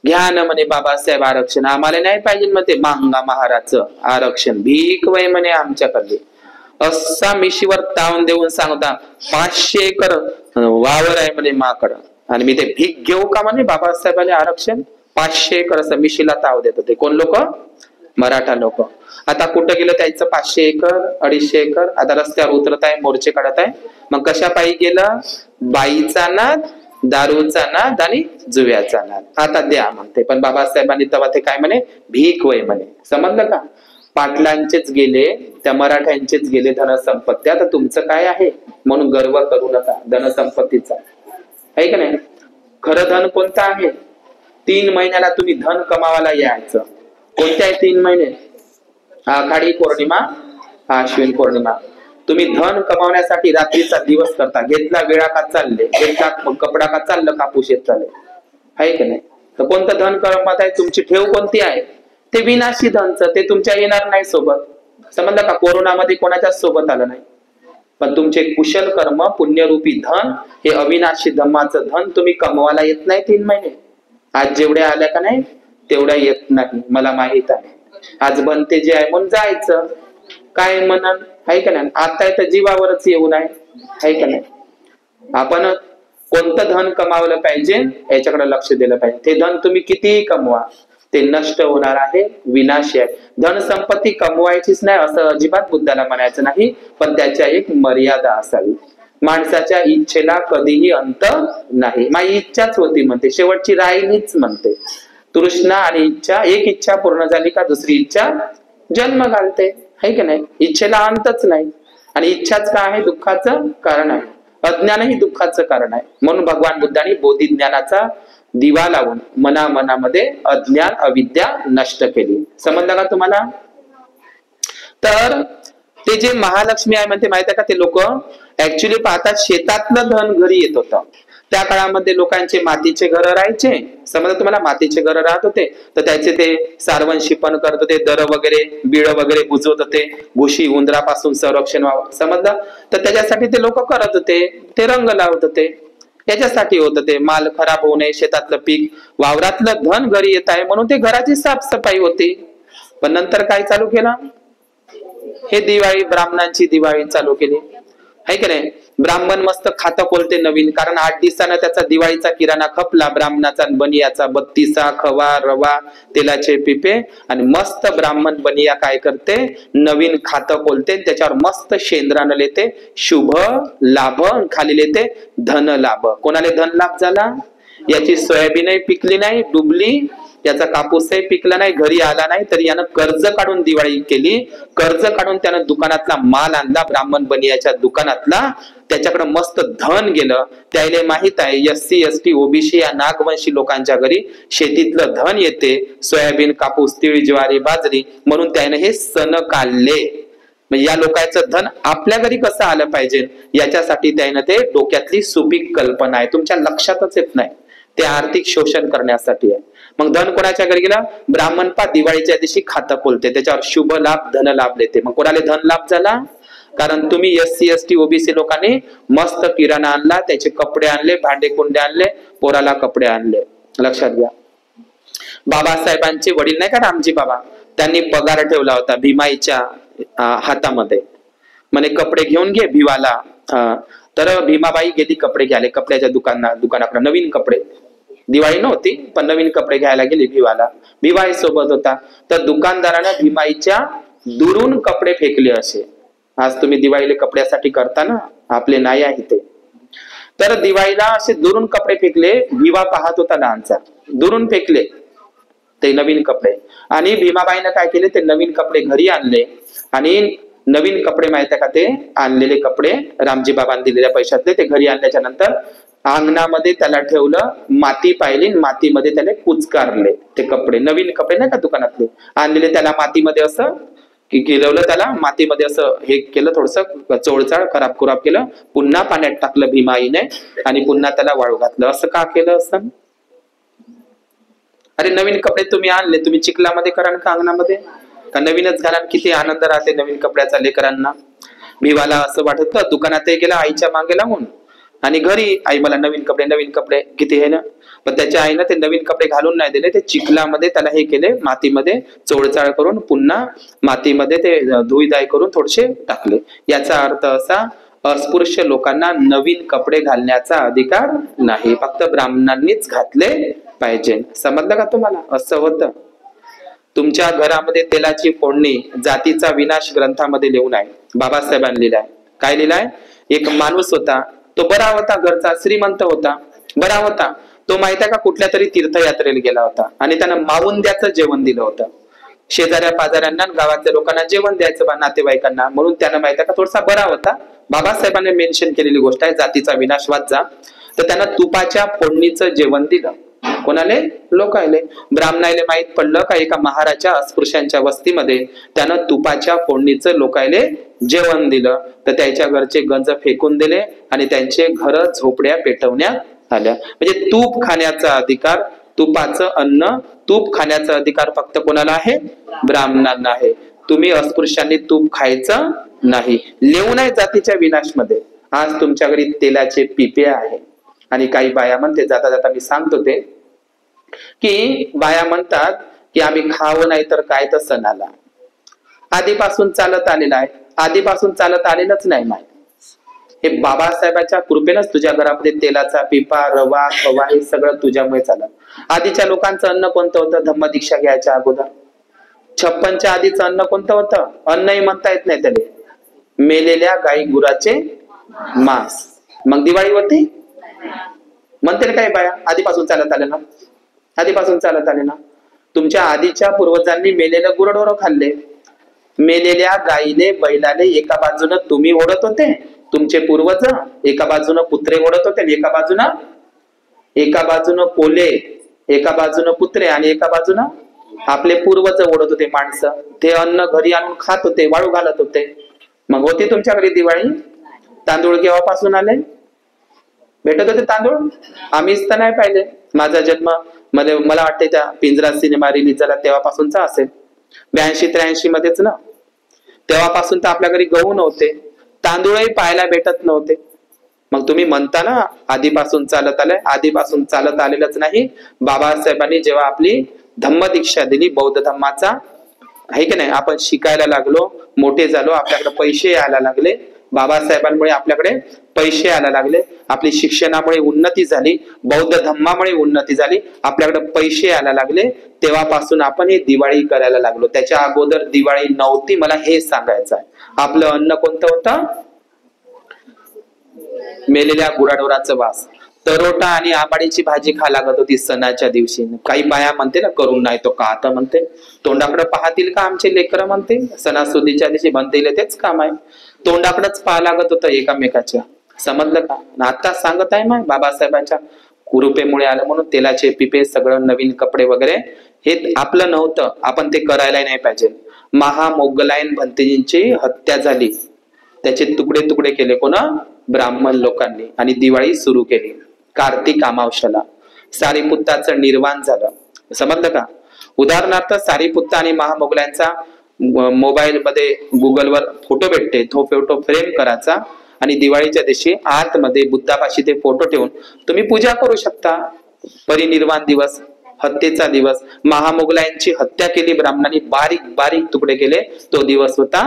घ्या ना म्हणे बाबासाहेब आरक्षण. आम्हाला नाही पाहिजे म्हणते मांगा महाराजचं आरक्षण. भीक वय म्हणे आमच्याकडे. असा मिशीवर तावून देऊन सांगता 500 एकर वावर आहे म्हणे माकड आणि मी ते भीक घेऊ का म्हणे बाबासाहेबांनी आरक्षण. 500 एकर असं मिशीला ताव देत होते. कोण लोक? मराठा लोक. आता कुठं गेलं त्याचं 500 एकर 250 एकर. आता रस्त्यावर उतरत आहे, मोर्चे काढत आहे. मग कशा पायी गेलं? बाईचा नाद, दारूचा नाद आणि जुव्याचा नाद. आता द्या म्हणते. पण बाबासाहेबांनी तेव्हा ते काय म्हणे? भीक वय म्हणे. समजलं का? पाटलांचेच गेले, त्या मराठ्यांचेच गेले धनसंपत्ती. आता तुमचं काय आहे? म्हणून गर्व करू नका धनसंपत्तीचा. आहे का नाही? खरं धन कोणतं आहे? 3 महिन्याला तुम्ही धन कमावायला यायचं. कोणते आहे 3 महिने? आषाढी पौर्णिमा, अश्विन पौर्णिमा. तुम्ही धन कमावण्यासाठी रात्रीचा दिवस करता. घेतला वेळा का चालले, घेतला कपडा का चाललं कापूस येत चालले. आहे का नाही? तर कोणतं धन कमवत आहे? तुमची ठेव कोणती आहे? ते विनाशी धनचं. ते तुमच्या येणार नाही सोबत. समजलं का? कोरोनामध्ये कोणाच्याच सोबत आलं नाही. पण तुमचे कुशल कर्म, पुण्यरूपी धन, हे अविनाशी धम्माचं धन तुम्ही कमवायला येत नाही 3 महिने. आज जेवढ्या आल्या का नाही तेवढ्या येत नाही. मला माहित आहे. आज बनते जे आहे म्हणून जायचं. काय म्हणन? आहे का नाही? आता तर जीवावरच येऊ नये. आहे का नाही? आपण कोणतं धन कमावलं पाहिजे याच्याकडे लक्ष दिलं पाहिजे. ते धन तुम्ही कितीही कमवा ते नष्ट होणार आहे, विनाशी आहे. धनसंपत्ती कमवायचीच नाही असं अजिबात बुद्धाला म्हणायचं नाही. पण त्याच्या एक मर्यादा असावी. माणसाच्या इच्छेला कधीही अंत नाही. माझी इच्छाच होती म्हणते, शेवटची राहिलीच म्हणते. तृष्णा आणि इच्छा, एक इच्छा पूर्ण झाली का दुसरी इच्छा जन्म घालते. है की नाही? इच्छेला अंतच नाही. आणि इच्छाच काय आहे? दुःखाचं कारण आहे. अज्ञानही दुःखाचं कारण आहे. म्हणून भगवान बुद्धांनी बोधी ज्ञानाचा दिवा लावून मनामध्ये अज्ञान अविद्या नष्ट केली. समजलं का तुम्हाला? तर ते जे महालक्ष्मी आहे म्हणते माहिती आहे का? ते लोक ऍक्च्युली पाहतात शेतातलं धन घरी येत होतं. त्या काळामध्ये लोकांचे मातीचे घर राहायचे. समजा तुम्हाला मातीचे घर राहत होते तर त्याचे ते सारवण शिपण करत होते. दर वगैरे बिळ वगैरे बुजवत होते. घुशी उंदरापासून संरक्षण व्हावं. समजलं? तर त्याच्यासाठी ते लोक करत होते. ते रंग लावत होते. याच्यासाठी होत ते माल खराब होऊ नये, शेतातलं पीक, वावरातलं धन घरी येत आहे म्हणून ते घराची साफसफाई होती. पण नंतर काय चालू केलं? हे दिवाळी, ब्राह्मणांची दिवाळी चालू केली. है की नाही? ब्राह्मण मस्त खातं खोलते नवीन. कारण 8 दिवसानं त्याचा दिवाळीचा किराणा खपला. ब्राह्मणाचा बनियाचा 32 खवा, रवा, तेलाचे पिपे. आणि मस्त ब्राह्मण बनिया काय करते? नवीन खातं खोलते. त्याच्यावर मस्त शेंद्रानं लिहिते शुभ लाभ, खाली लिहिते धन लाभ. कोणाला धन लाभ झाला? याची सोयाबीनही पिकली नाही, डुबली, याचा कापूसही पिकला नाही, घरी आला नाही, तरी यानं कर्ज काढून दिवाळी केली. कर्ज काढून त्यानं दुकानातला माल आणला, ब्राह्मण बनियाच्या दुकानातला. त्याच्याकडे मस्त धन गेलं. त्याला माहित आहे SC ST OBC या नागवंशी लोकांच्या घरी शेतीतलं धन येते, सोयाबीन, कापूस, तीळ, ज्वारी, बाजरी, म्हणून त्याने हे सण काढले. या लोकांचं धन आपल्या घरी कसं आलं पाहिजे याच्यासाठी त्यानं ते डोक्यातली सुपीक कल्पना आहे, तुमच्या लक्षातच येत नाही. ते आर्थिक शोषण करण्यासाठी आहे. मग धन कोणाच्या घरी गेला? ब्राह्मण पा दिवाळीच्या दिवशी खातं खोलते, त्याच्यावर शुभ लाभ धन लाभ देते. मग कोणाला धन लाभ झाला? कारण तुम्ही SC ST OBC लोकांनी मस्त किराणा आणला, त्याचे कपडे आणले, भांडे कुंडे आणले, पोराला कपडे आणले. लक्षात घ्या. बाबासाहेबांचे वडील नाही का रामजी बाबा, त्यांनी पगार ठेवला होता भीमाईच्या हातामध्ये, म्हणे कपडे घेऊन घे भिवाला. तर भीमाबाई गेली कपडे घ्यायला कपड्याच्या दुकानाकडे, नवीन कपडे, दिवाळी नव्हती पण नवीन कपडे घ्यायला गेली भिवाला. भिवाई सोबत होता. तर दुकानदाराने भीमाईच्या दुरून कपडे फेकले. असे आज तुम्ही दिवाळीला कपड्यासाठी करता ना, आपले नाही आहे ते. तर दिवाळीला असे दुरून कपडे फेकले. भिवा पाहत होता लहानचा, दुरून फेकले ते नवीन कपडे. आणि भीमाबाईनं काय केले, ते नवीन कपडे घरी आणले. आणि नवीन कपडे माहिती आहे का, ते आणलेले कपडे रामजी बाबांनी दिलेल्या पैशातले ते घरी आणल्याच्या नंतर अंगणामध्ये त्याला ठेवलं, माती पाहिली, मातीमध्ये त्याने कुचकारले. ते कपडे नवीन कपडे नाही का दुकानातले आणलेले, त्याला मातीमध्ये असं गिरवलं, त्याला मातीमध्ये असं हे केलं, थोडस चोळचाळ खराब खुराब केलं, पुन्हा पाण्यात टाकलं भीमाईने आणि पुन्हा त्याला वाळू घातलं. असं का केलं असं? अरे नवीन कपडे तुम्ही आणले, तुम्ही चिखलामध्ये करा का अंगणामध्ये का नवीनच घाला? किती आनंद राहते नवीन कपड्याचा लेकरांना. भिवाला असं वाटत होतं, दुकानातही गेला आईच्या मागे लावून, आणि घरी आई मला नवीन कपडे किती आहे ना. पण त्याच्या आईनं ते नवीन कपडे घालून नाही दिले, ते चिखलामध्ये त्याला हे केले, मातीमध्ये चोळचाळ करून पुन्हा मातीमध्ये ते धुईधाय करून थोडेसे टाकले. याचा अर्थ असा, अस्पृश्य लोकांना नवीन कपडे घालण्याचा अधिकार नाही, फक्त ब्राह्मणांनीच घातले पाहिजे. समजलं का तुम्हाला? असं होतं. तुमच्या घरामध्ये तेलाची फोडणी जातीचा विनाश ग्रंथामध्ये लिहून आहे, बाबासाहेबांनी लिहिलाय. काय लिहिलाय? एक माणूस होता, तो बरा होता, घरचा श्रीमंत होता, बरा होता. तो माहिती आहे का कुठल्या तरी तीर्थयात्रेला गेला होता आणि त्यानं मावुंद्याचं जेवण दिलं होतं. शेजाऱ्या पाजाऱ्यांना, गावातल्या लोकांना जेवण द्यायचं बा, नातेवाईकांना, म्हणून त्यानं माहिती आहे का थोडासा बरा होता. बाबासाहेबांनी मेन्शन केलेली गोष्ट आहे, जातीचा विनाश वाचा. तर त्यानं तुपाच्या फोडणीचं जेवण दिलं. कोणाले? लोकायले. ब्राह्मणाले माहित पडलं का एका महाराच्या अस्पृश्यांच्या वस्तीमध्ये त्यानं तुपाच्या फोडणीचं लोकायले जेवण दिलं. तर त्याच्या घरचे गंज फेकून दिले आणि त्यांचे घर झोपड्या पेटवण्यात आल्या. म्हणजे तूप खाण्याचा अधिकार, तुपाचं अन्न, तूप खाण्याचा अधिकार फक्त कोणाला आहे? ब्राह्मणांना आहे. तुम्ही अस्पृश्यांनी तूप खायचं नाही. लिहून आहे जातीच्या विनाशमध्ये. आज तुमच्या घरी तेलाचे पिपे आहे. आणि काही बाया म्हणते, जाता जाता मी सांगतो ते, की बाया म्हणतात की आम्ही खावं नाही तर काय, तर सणाला आधीपासून चालत आलेला आहे. आधीपासून चालत आलेलंच नाही माहिती. हे बाबासाहेबांच्या कृपेनच तुझ्या घरामध्ये तेलाचा पिपा, रवा, खवा हे सगळं तुझ्यामुळे चाललं. आधीच्या लोकांचं अन्न कोणतं होतं? धम्मदीक्षा घ्यायच्या अगोदर 56च्या आधीचं अन्न कोणतं होतं? अन्नही म्हणता येत नाही त्याला, मेलेल्या गाई गुराचे मांस. मग दिवाळी होती म्हणते काय बाया? आधीपासून चालत आले ना, आधीपासून चालत आले ना. तुमच्या आधीच्या पूर्वजांनी मेलेलं गुरढोरं खाल्ले. मेलेल्या गाईले, बैलाले एका बाजूनं तुम्ही ओढत होते, तुमचे पूर्वज एका बाजूनं कुत्रे ओढत होते, एका बाजूनं कोले, एका बाजूनं कुत्रे आणि एका बाजूनं आपले पूर्वज ओढत होते माणसं. ते अन्न घरी आणून खात होते, वाळू घालत होते. मग होती तुमच्या घरी दिवाळी. तांदूळ केव्हापासून आले? भेटत होते तांदूळ? आम्हीच तर नाही पाहिले. माझा जन्म मला वाटते त्या पिंजरा सिनेमा रिलीज झाला तेव्हापासूनचा असेल, 82-83 मध्येच ना. तेव्हापासून तर आपल्या घरी गहू नव्हते, तांदूळही पाहायला भेटत नव्हते. मग तुम्ही म्हणता ना आधीपासून चालत आलंय. आधीपासून चालत आलेलंच नाही. बाबासाहेबांनी जेव्हा आपली धम्मदीक्षा दिली, बौद्ध धम्माचा, आहे की नाही, आपण शिकायला लागलो, मोठे झालो, आपल्याकडे पैसे यायला लागले. बाबासाहेबांमुळे आपल्याकडे पैसे यायला लागले, आपली शिक्षणामुळे उन्नती झाली, बौद्ध धम्मामुळे उन्नती झाली, आपल्याकडे पैसे यायला लागले. तेव्हापासून आपण हे दिवाळी करायला लागलो. त्याच्या अगोदर दिवाळी नव्हती. मला हे सांगायचं आहे. आपलं अन्न कोणतं होतं? मेलेल्या गुराढोराचं वास. तरोटा आणि आंबाडीची भाजी खा लागत होती सणाच्या दिवशी. काही बाया म्हणते ना करून नाही तो का, आता म्हणते तोंडाकडे पाहतील का आमचे लेकर, म्हणते सणासुदीच्या दिवशी बनतील तेच काम आहे. तोंडाकडेच पाहा लागत होतं एकामेकाच्या. समजलं का? आता सांगत आहे ना बाबासाहेबांच्या कृपेमुळे आलं म्हणून तेलाचे पिपे, सगळं नवीन कपडे वगैरे, हे आपलं नव्हतं, आपण ते करायला नाही पाहिजे. महामोगलायन भंतेजींची हत्या झाली, त्याचे तुकडे तुकडे केले कोण? ब्राह्मण लोकांनी, आणि दिवाळी सुरू केली कार्तिक अमावस्याला. सारीपुत्ताचं निर्वाण झालं. समजलं का? उदाहरणार्थ सारीपुत्ता आणि महामोगलांचा मोबाईल मध्ये गुगलवर फोटो भेटते, तो फोटो फ्रेम करायचा आणि दिवाळीच्या दिवशी आतमध्ये बुद्धापाशी ते फोटो ठेवून तुम्ही पूजा करू शकता. परिनिर्वाण दिवस, हत्येचा दिवस, महामोगलांची हत्या केली ब्राह्मणांनी, बारीक बारीक तुकडे केले, तो दिवस होता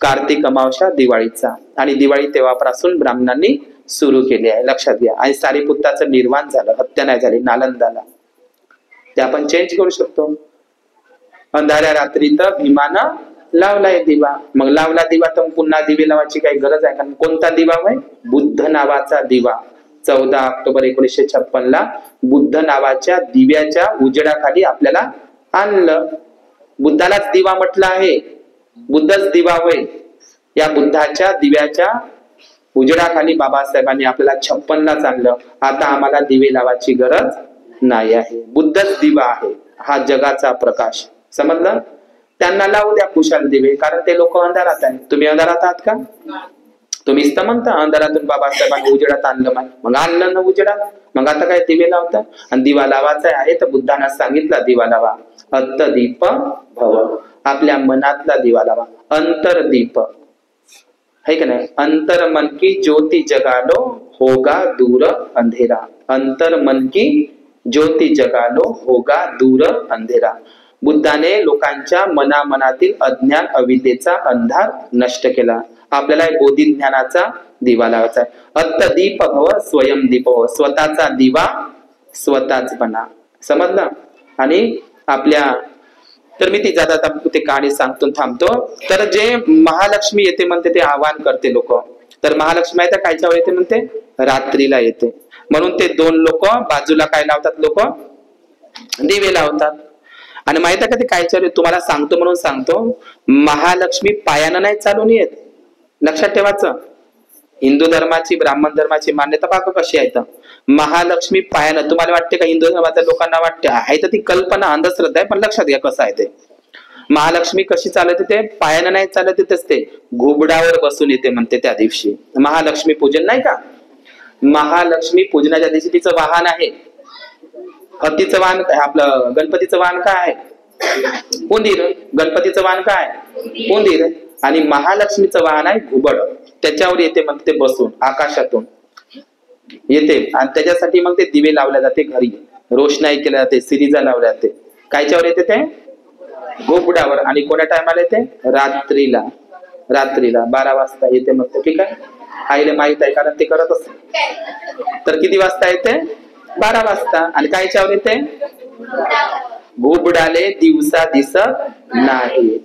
कार्तिक अमावस्या दिवाळीचा. आणि दिवाळी तेव्हापासून ब्राह्मणांनी सुरू केली आहे, लक्षात घ्या. आणि सारीपुत्ताचं निर्वाण झालं, हत्या नाही झाली, नालंदाला. ते आपण चेंज करू शकतो. अंधाऱ्या रात्री तर भीमानं लावलाय दिवा, मग लावला दिवा तर पुन्हा दिवे लावायची काही गरज आहे का? कोणता दिवा आहे? बुद्ध नावाचा दिवा. 14 ऑक्टोबर 1956 ला बुद्ध नावाच्या दिव्याच्या उजेडाखाली आपल्याला आणलं. बुद्धालाच दिवा म्हटलं आहे, बुद्धच दिवा होय. या बुद्धाच्या दिव्याच्या उजेडाखाली बाबासाहेबांनी आपल्याला 56 लाच आणलं. आता आम्हाला दिवे लावायची गरज नाही आहे, बुद्धच दिवा आहे, हा जगाचा प्रकाश. समजलं? त्यांना लावू द्या कुशाल दिवे, कारण ते लोक अंधारात आहे. तुम्ही अंधारात आहात का? तुम्हीच तर म्हणता अंधारातून बाबासाहेबांनी उजेडात आणलं. मग आणलं ना उजेडात, मग आता काय दिवे लावता? आणि दिवा लावायचा आहे तर बुद्धांना सांगितलं दिवा लावा. अत्तदीप भव, आपल्या मनातला दिवा लावा. अंतरदीप है का नाही? अंतर मन की ज्योती जगालो, होगा दूर अंधेरा. अंतर मन की ज्योती जगालो, होगा दूर अंधेरा. बुद्धाने लोकांच्या मनामनातील अज्ञान अविद्येचा अंधार नष्ट केला. आपल्याला बोधी ज्ञानाचा दिवा लावायचा आहे. अत्तदीप भव स्वयंदीप भव, स्वतःचा दिवा स्वतःच बना. समजलं? आणि आपल्या तर मी ती जाता ते कहाणी सांगतो थांबतो. तर जे महालक्ष्मी येते म्हणते ते आवाहन करते लोक, तर महालक्ष्मी आहे कायच्या वेळ येते म्हणते? रात्रीला येते. म्हणून ते दोन लोक बाजूला काय लावतात? लोक दिवे लावतात. आणि माहित आहे का ते कायच्या वेळी? तुम्हाला सांगतो म्हणून सांगतो, महालक्ष्मी पायानं नाही चालून येत, लक्षात ठेवायचं. हिंदू धर्माची, ब्राह्मण धर्माची मान्यता पाक कशी आहे? तर महालक्ष्मी पायानं. तुम्हाला वाटते का हिंदू धर्माच्या लोकांना वाटते आहे? तर ती कल्पना, अंधश्रद्धा आहे. पण लक्षात घ्या कसं आहे ते. महालक्ष्मी कशी चालत येते? पायानं नाही चालत येतेच, ते घुबडावर बसून येते म्हणते त्या दिवशी. महालक्ष्मी पूजन नाही का? महालक्ष्मी पूजनाच्या दिवशी तिचं वाहन आहे. हत्तीचं वाहन, आपलं गणपतीचं वाहन काय आहे? उंदीर. गणपतीचं वाहन काय आहे? उंदीर. आणि महालक्ष्मीचं वाहन आहे घुबड. त्याच्यावर येते मग ते बसून आकाशातून येते. आणि त्याच्यासाठी मग ते दिवे लावले जाते, घरी रोषणाई केल्या जाते, सिरीजा लावल्या जाते. कायच्यावर येते ते? घुबडावर. आणि कोण्या टायमाला येते? रात्रीला. रात्रीला 12 वाजता येते. मग ठीक आहे, आईला माहित आहे कारण ते करत असते. तर किती वाजता येते? 12 वाजता. आणि कायच्यावर येते? घुबडाले दिवसा दिसत नाही.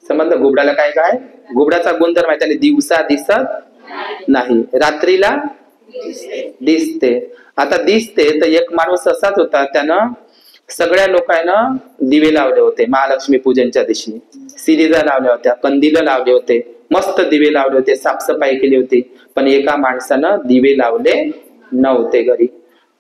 समजलं? घुबडाला काय काय? घुबडाचा गुणधर्म आहे, त्याने दिवसा दिसत नाही, रात्रीला दिसते. आता दिसते तर एक माणूस असाच होता, त्यानं सगळ्या लोकांना दिवे लावले होते महालक्ष्मी पूजनच्या दिवशी. सिरीजा लावल्या होत्या, कंदील लावले होते, मस्त दिवे लावले होते, साफसफाई केली होती. पण एका माणसानं दिवे लावले नव्हते घरी.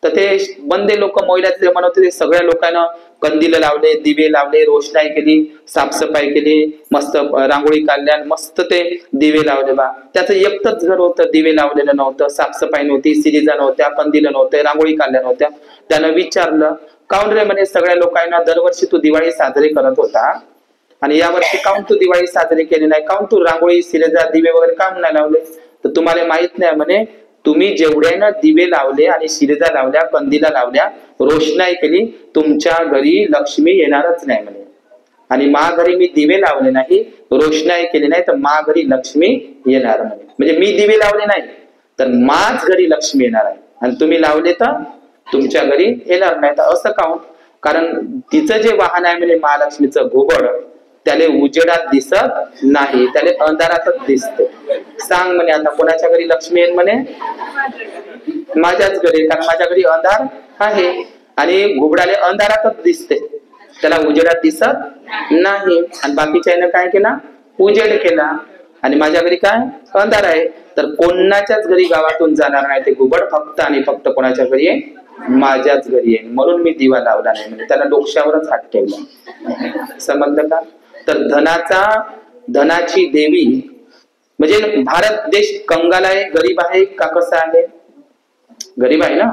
तर ते बंदे लोक, महिला म्हणत होते, सगळ्या लोकांना कंदील लावले, दिवे लावले, रोषणाई केली, साफसफाई केली, मस्त रांगोळी काढल्या, मस्त ते दिवे लावले. बा त्याचं एकच घर होतं, दिवे लावलेलं नव्हतं, साफसफाई नव्हती, सिरीजा नव्हत्या, कंदील नव्हते, रांगोळी काढल्या नव्हत्या. त्यानं विचारलं, काऊन रे म्हणे सगळ्या लोकांना दरवर्षी तू दिवाळी साजरी करत होता आणि यावर्षी काऊन तू दिवाळी साजरी केली नाही? काऊन तू रांगोळी, सिरीजा, दिवे वगैरे काम नाही लावले? तर तुम्हाला माहित नाही म्हणे, तुम्ही जेवढ्यानं दिवे लावले आणि शिरजा लावल्या, कंदीला लावल्या, रोषणाई केली, तुमच्या घरी लक्ष्मी येणारच नाही म्हणे. आणि मा घरी मी दिवे लावले नाही, रोषणाई केली नाही, तर मा घरी लक्ष्मी येणार म्हणे. म्हणजे मी दिवे लावले नाही तर माच घरी लक्ष्मी येणार आहे, आणि तुम्ही लावले तर तुमच्या घरी येणार नाही. तर असं काऊन? कारण तिचं जे वाहन आहे म्हणजे महालक्ष्मीचं घुबड, त्याला उजेडात दिसत नाही, त्याला अंधारातच दिसते. सांग म्हणे आता कोणाच्या घरी लक्ष्मी येईल म्हणे? माझ्याच घरी, कारण माझ्या घरी अंधार आहे आणि घुबडाले अंधारातच दिसते, त्याला उजेडात दिसत नाही. आणि बाकीच्याने काय केला, उजेड केला. आणि माझ्या घरी काय, अंधार आहे. तर कोणाच्याच घरी गावातून जाणार नाही ते घुबड, फक्त आणि फक्त कोणाच्या घरी आहे, माझ्याच घरी आहे. म्हणून मी दिवा लावला नाही, म्हणजे त्याला डोक्यावरच हात ठेवला. समजलं का? तर धनाची देवी म्हणजे भारत देश कंगाल आहे, गरीब आहे का, कसा आहे, गरीब आहे ना.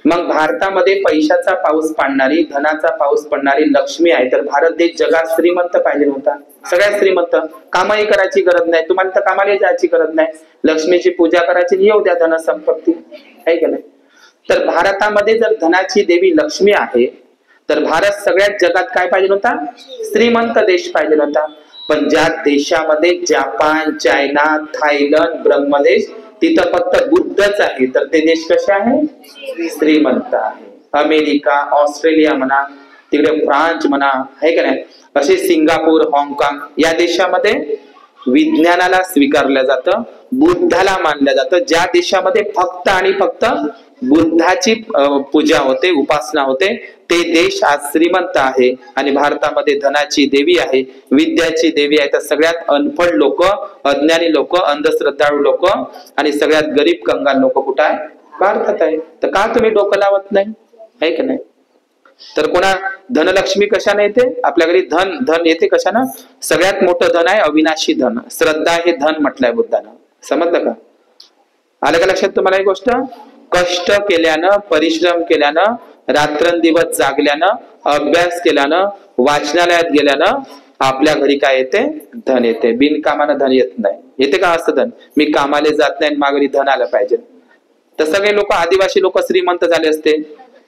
मग भारतामध्ये पैशाचा पाऊस पाडणारी, धनाचा पाऊस पडणारी लक्ष्मी आहे. तर भारत देश जगात श्रीमंत पाहिजे नव्हता, सगळ्यात श्रीमंत. कामाही करायची गरज नाही, तुम्हाला तर कामाला जायची गरज नाही, लक्ष्मीची पूजा करायची, येऊ द्या धन संपत्ती, आहे का नाही. तर भारतामध्ये जर धनाची देवी लक्ष्मी आहे, तर भारत सगळ्यात जगात काय पाहिजे होता, श्रीमंत देश पाहिजे होता. पण ज्या देशामध्ये जपान, चायना, थायलंड, ब्रह्मदेश, तिथं फक्त बुद्धच आहे, तर ते देश कसे आहे, श्रीमंत आहे. अमेरिका, ऑस्ट्रेलिया म्हणा, तिकडे फ्रान्स म्हणा, आहे का नाही, असे सिंगापूर, हाँगकाँग या देशामध्ये विज्ञानाला स्वीकारलं जातं, बुद्धाला मानलं जातं. ज्या देशामध्ये फक्त आणि फक्त बुद्धाची पूजा होते, उपासना होते, ते देश आज श्रीमंत आहे. आणि भारतामध्ये धनाची देवी आहे, विद्याची देवी आहे. तर सगळ्यात अनपढ लोक, अज्ञानी लोक, अंधश्रद्धाळू लोक आणि सगळ्यात गरीब कंगाल लोक कुठं आहे, भारतात आहे. तर का तुम्ही डोकं लावत नाही, आहे का नाही. तर कोणा धनलक्ष्मी कशाने येते, आपल्या घरी धन येते कशानं, सगळ्यात मोठं धन आहे अविनाशी धन, श्रद्धा हे धन म्हटलंय बुद्धानं. समजलं का, आलं का लक्षात तुम्हाला ही गोष्ट. कष्ट केल्यानं, परिश्रम केल्यानं, रात्रंदिवस जागल्यानं, अभ्यास केल्यानं, वाचनालयात गेल्यानं आपल्या घरी काय येते, धन येते. बिनकामानं धन येत नाही. येते का असं धन, मी कामाला जात नाही माझ्या घरी धन आलं पाहिजे. तर सगळे लोक, आदिवासी लोक श्रीमंत झाले असते,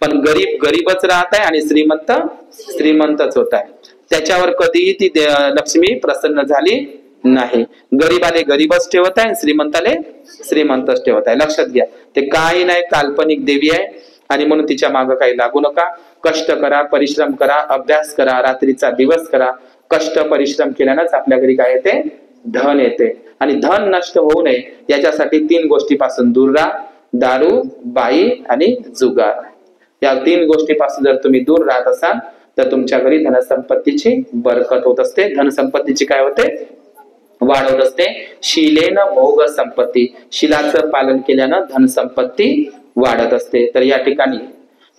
पण गरीब गरीबच राहत आहे आणि श्रीमंत श्रीमंतच होत आहे. त्याच्यावर कधीही ती लक्ष्मी प्रसन्न झाली नाही. गरीबाले गरीबच ठेवत आहे, श्रीमंताले श्रीमंतच ठेवत आहे. लक्षात घ्या, ते काही नाही, काल्पनिक देवी आहे. आणि म्हणून तिच्या मागे काही लागू नका. कष्ट करा, परिश्रम करा, अभ्यास करा, रात्रीचा दिवस करा. कष्ट परिश्रम केल्यानंच आपल्या घरी काय येते, धन येते. आणि धन नष्ट होऊ नये याच्यासाठी 3 गोष्टीपासून दूर राहा, दारू, बाई आणि जुगार. या 3 गोष्टीपासून जर तुम्ही दूर राहत असाल तर तुमच्या घरी धनसंपत्तीची बरकत होत असते. धनसंपत्तीची काय होते, वाढ होत असते. शिलेन भोग संपत्ती, शिलाचं पालन केल्यानं धनसंपत्ती वाढत असते. तर या ठिकाणी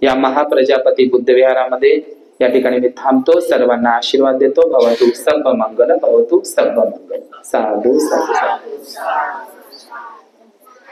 या महाप्रजापती बुद्ध विहारामध्ये या ठिकाणी मी थांबतो. सर्वांना आशीर्वाद देतो. भवतु सर्व मंगल, भवतु सर्व मंगल. साधू साधू.